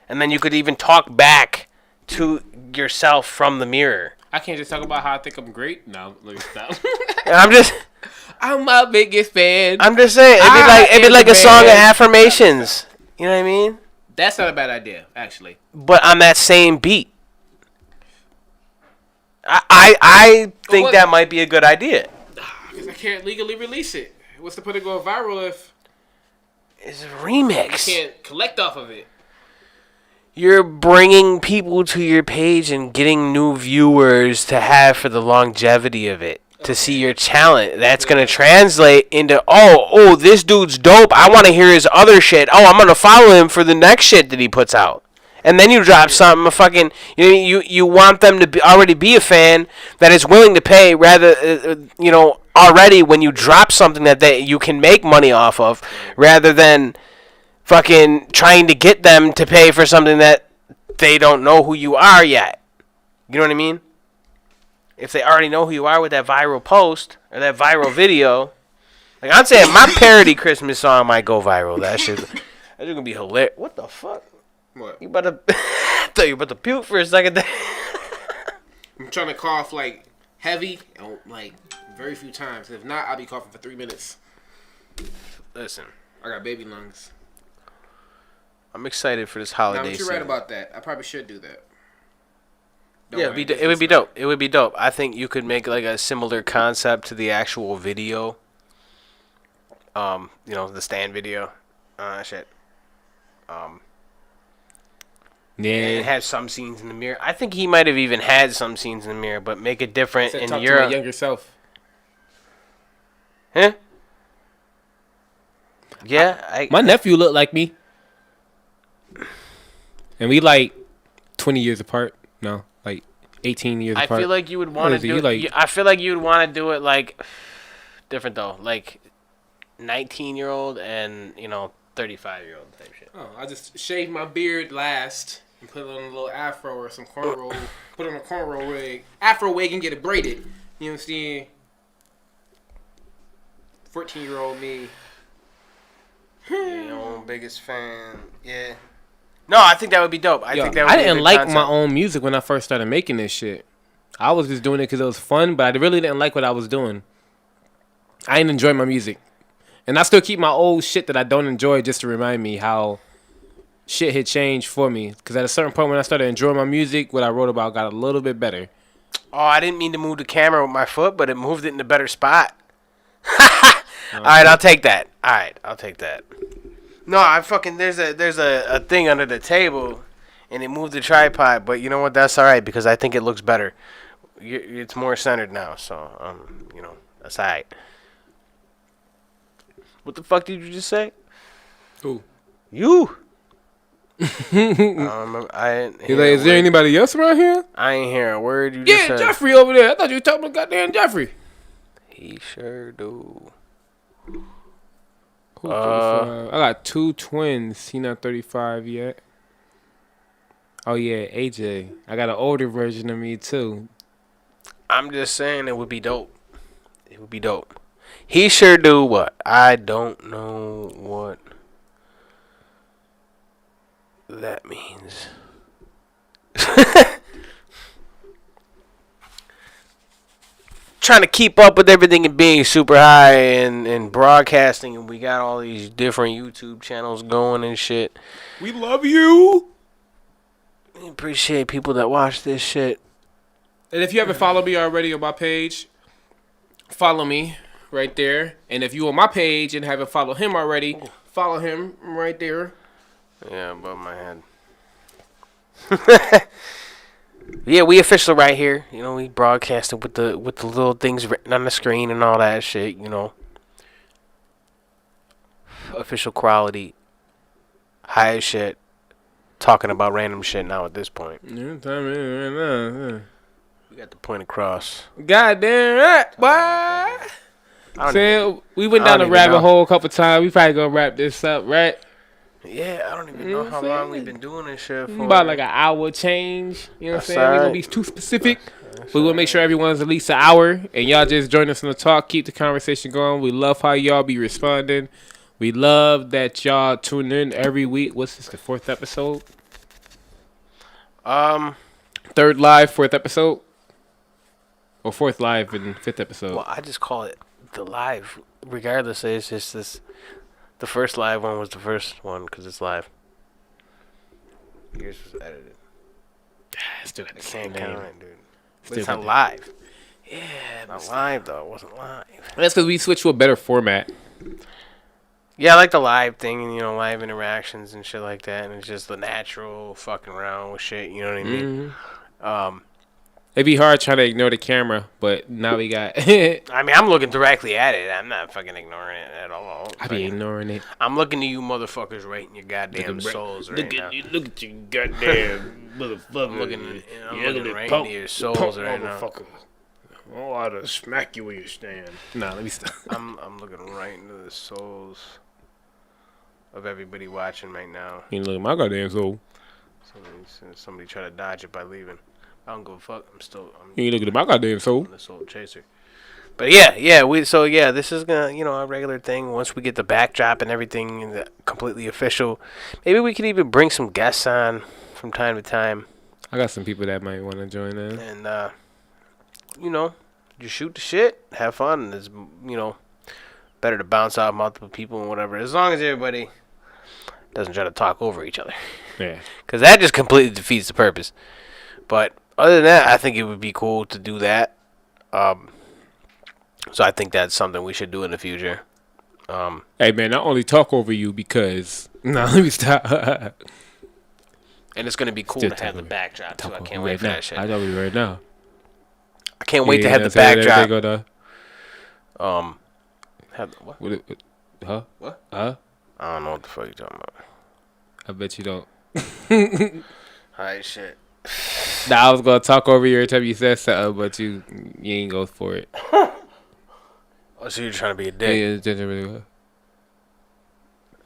and then you could even talk back to yourself from the mirror. I can't just talk about how I think I'm great. No, let me stop. I'm my biggest fan. I'm just saying it'd be like a song of affirmations. You know what I mean? That's not a bad idea, actually. But on that same beat. I think that might be a good idea. Because I can't legally release it. What's the point of going viral if it's a remix? You can't collect off of it. You're bringing people to your page and getting new viewers to have for the longevity of it. To see your talent. That's going to translate into, oh, this dude's dope. I want to hear his other shit. Oh, I'm going to follow him for the next shit that he puts out. And then you drop something, you want them to already be a fan that is willing to pay already when you drop something that you can make money off of, rather than fucking trying to get them to pay for something that they don't know who you are yet. You know what I mean? If they already know who you are with that viral post or that viral video, like I'm saying, my parody Christmas song might go viral. That's gonna be hilarious. What the fuck? What? You about to? I thought you about to puke for a second there. I'm trying to cough like heavy, like very few times. If not, I'll be coughing for 3 minutes. Listen, I got baby lungs. I'm excited for this holiday. Now, you're right about that. I probably should do that. Yeah, it would be dope. It would be dope. I think you could make like a similar concept to the actual video, The stand video, shit. Yeah. And it had some scenes in the mirror. I think he might have even had some scenes in the mirror, but make it different in talk Europe. to my younger self. Huh? Yeah, my nephew looked like me, and we like 20 years apart. No, like 18 years apart. I feel like you would want to do it. Like, I feel like you would want to do it like different though, like 19-year-old and 35-year-old type shit. oh, I just shaved my beard last and put it on a little afro or some cornrow. Put on a cornrow wig, afro wig, and get it braided. You know what I'm saying? 14-year-old me. Biggest fan. Yeah. No, I think that would be dope. I think that would I be a didn't good like concept. my own music when I first started making this shit. I was just doing it because it was fun, but I really didn't like what I was doing. I didn't enjoy my music. And I still keep my old shit that I don't enjoy just to remind me how shit had changed for me. Because at a certain point when I started enjoying my music, what I wrote about got a little bit better. Oh, I didn't mean to move the camera with my foot, but it moved it in a better spot. All right, I'll take that. All right, I'll take that. No, there's a thing under the table, and it moved the tripod. But you know what? That's all right because I think it looks better. It's more centered now, so that's all right. What the fuck did you just say? Who? You. He's like, is there anybody else around here? I ain't hear a word you just said. Yeah, Jeffrey over there. I thought you were talking about goddamn Jeffrey. He sure do. Who 35? I got two twins. He not 35 yet. Oh yeah, AJ. I got an older version of me too. I'm just saying it would be dope. It would be dope. He sure do what? I don't know what that means. Trying to keep up with everything and being super high and broadcasting, and we got all these different YouTube channels going and shit. We love you. We appreciate people that watch this shit. And if you haven't followed me already on my page, follow me right there. And if you on my page and haven't followed him already, follow him right there. Yeah, above my head. Yeah, we official right here. We broadcasted with the little things written on the screen and all that shit. Official quality, high as shit. Talking about random shit now at this point. Yeah, time is right now. Yeah. We got the point across. Goddamn right, boy. We went down the rabbit hole a couple times. We probably gonna wrap this up, right? Yeah, I don't even know how long we've been doing this shit for. About like an hour change. You know what I'm saying? We gonna be too specific. We will make sure everyone's at least an hour, and y'all just join us in the talk. Keep the conversation going. We love how y'all be responding. We love that y'all tune in every week. What's this? The 4th episode? 3rd live, 4th episode, or 4th live and 5th episode. Well, I just call it the live. Regardless, it's just this. The first live one was the first one because it's live. Yours was edited. Still got the I same can't name. count it, dude. But it's not live. Yeah, Not live though. It wasn't live. that's because we switched to a better format. Yeah, I like the live thing and live interactions and shit like that, and it's just the natural fucking around with shit. You know what I mean? Mm-hmm. It'd be hard trying to ignore the camera, but now we got. I mean, I'm looking directly at it. I'm not fucking ignoring it at all. I be ignoring it. I'm looking at you motherfuckers right in your goddamn souls right now. Look at you, goddamn motherfucker. I'm looking right into your souls right now. Oh, I'd smack you where you stand. Nah, let me stop. I'm looking right into the souls of everybody watching right now. You look at my goddamn soul. Somebody try to dodge it by leaving. I don't give a fuck. You ain't looking at my goddamn soul. I'm the soul chaser. But yeah, this is gonna, a regular thing. Once we get the backdrop and everything completely official, maybe we could even bring some guests on from time to time. I got some people that might want to join in. And just shoot the shit, have fun. And it's better to bounce off multiple people and whatever, as long as everybody doesn't try to talk over each other. Yeah. Because that just completely defeats the purpose. But other than that, I think it would be cool to do that. So I think that's something we should do in the future. Hey man, I only talk over you because let me stop. And it's gonna be cool to have the backdrop too. I can't wait for that shit. I know you right now. I can't wait to have the backdrop. What? Huh? What? Huh? I don't know what the fuck you talking about. I bet you don't. Alright, shit. Nah, I was gonna talk over you every time you said something, but you ain't go for it. Oh, so you're trying to be a dick. Yeah,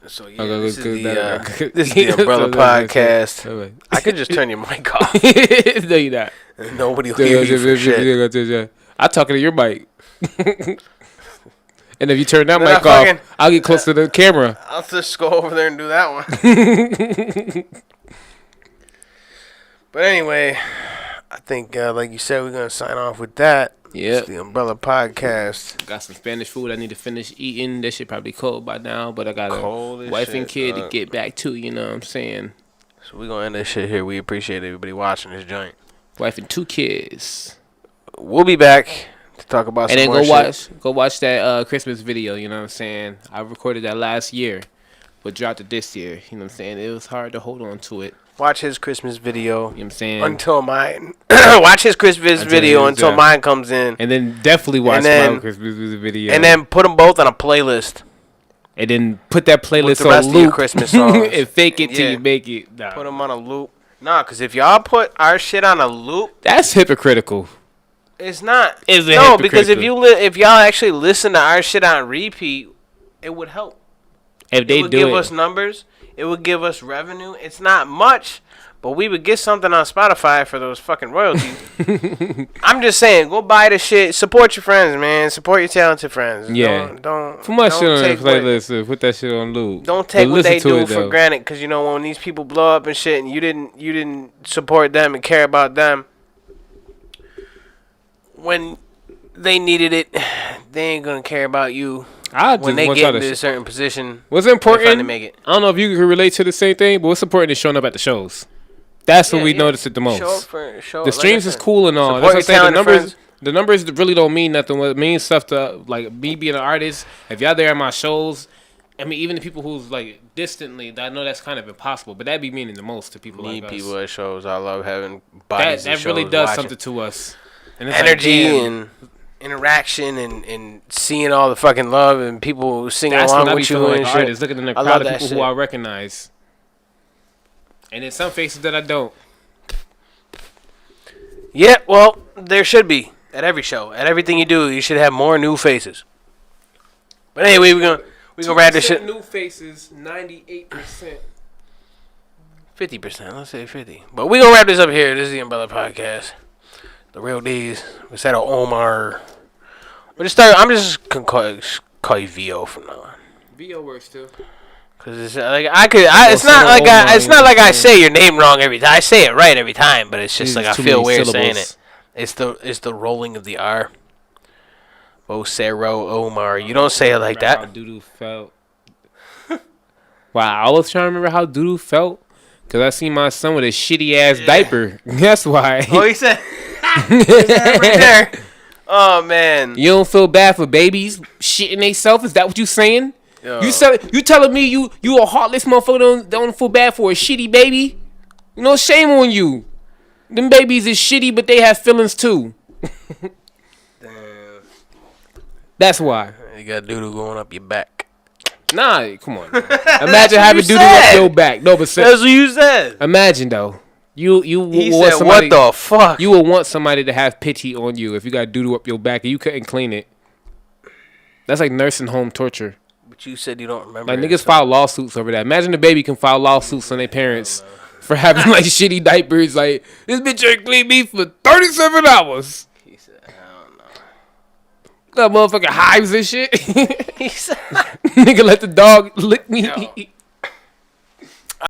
so yeah, this is the Umbrella Podcast. I could just turn your mic off. No, you're not. Nobody will hear you for shit. I'm talking to your mic. And if you turn that mic off, I'll get close to the camera. I'll just go over there and do that one. But anyway, I think, like you said, we're going to sign off with that. Yeah. It's the Umbrella Podcast. Got some Spanish food I need to finish eating. That shit probably cold by now, but I got a wife and kid to get back to, you know what I'm saying? So we're going to end this shit here. We appreciate everybody watching this joint. Wife and 2 kids. We'll be back to talk about some more shit. Go watch that Christmas video, you know what I'm saying? I recorded that last year, but dropped it this year, you know what I'm saying? It was hard to hold on to it. Watch his Christmas video. You know what I'm saying? Until mine. Watch his Christmas video until mine comes in. And then definitely watch my Christmas video. And then put them both on a playlist. And then put that playlist with the rest on of your loop. Christmas songs. And fake it till you make it. Nah. Put them on a loop. Nah, because if y'all put our shit on a loop. That's hypocritical. It's not. No, because if y'all actually listen to our shit on repeat, it would help. If they it would give us numbers. It would give us revenue. It's not much, but we would get something on Spotify for those fucking royalties. I'm just saying, go buy the shit. Support your friends, man. Support your talented friends. Yeah. Don't put my shit on the playlist. Put that shit on loop. Don't take what they do for granted, because you know when these people blow up and shit, and you didn't support them and care about them when they needed it, they ain't gonna care about you. When they get into a certain position, what's important? Make it. I don't know if you can relate to the same thing, but what's important is showing up at the shows. That's what we notice it the most. The streams is cool and all. That's what I'm saying. The numbers really don't mean nothing. What means stuff to like me being an artist. If y'all there at my shows, I mean, even the people who's like distantly, I know that's kind of impossible, but that be meaning the most to people like us. People at shows, I love having bodies. That really does something to us. And energy and interaction and seeing all the fucking love and people singing along with you and shit. Artists, looking in the crowd of people who I recognize, and in some faces that I don't. Yeah, well, there should be at every show, at everything you do. You should have more new faces. But anyway, we gonna wrap this shit. New faces, 98%. 50%. Let's say 50. But we gonna wrap this up here. This is the Umbrella Podcast. The real D's. Vocero, Omar. I'm just gonna call you VO from now on. VO works too. Cause it's like it's not like I say your name wrong every time. I say it right every time, but it's just like I feel weird saying it. It's the rolling of the R. Vocero, Omar. You don't say it like that. How Doodoo felt. Wow, I was trying to remember how Doodoo felt. Cause I seen my son with a shitty ass diaper. That's why. Oh, he said. Right there. Oh man. You don't feel bad for babies shitting themselves? Is that what you saying? Yo. You telling me you a heartless motherfucker don't feel bad for a shitty baby? You know, shame on you. Them babies is shitty, but they have feelings too. Damn. That's why. You got doodle going up your back. Nah, come on. Imagine having doodle up your back. No, but that's what you said. Imagine though. He said, somebody, what the fuck? You would want somebody to have pity on you if you got doodle up your back and you couldn't clean it. That's like nursing home torture. But you said you don't remember. Like niggas file lawsuits over that. Imagine the baby can file lawsuits on their parents for having like shitty diapers. Like, this bitch ain't cleaned me for 37 hours. He said, I don't know. Got motherfucking hives and shit. He said, nigga let the dog lick me. Yo.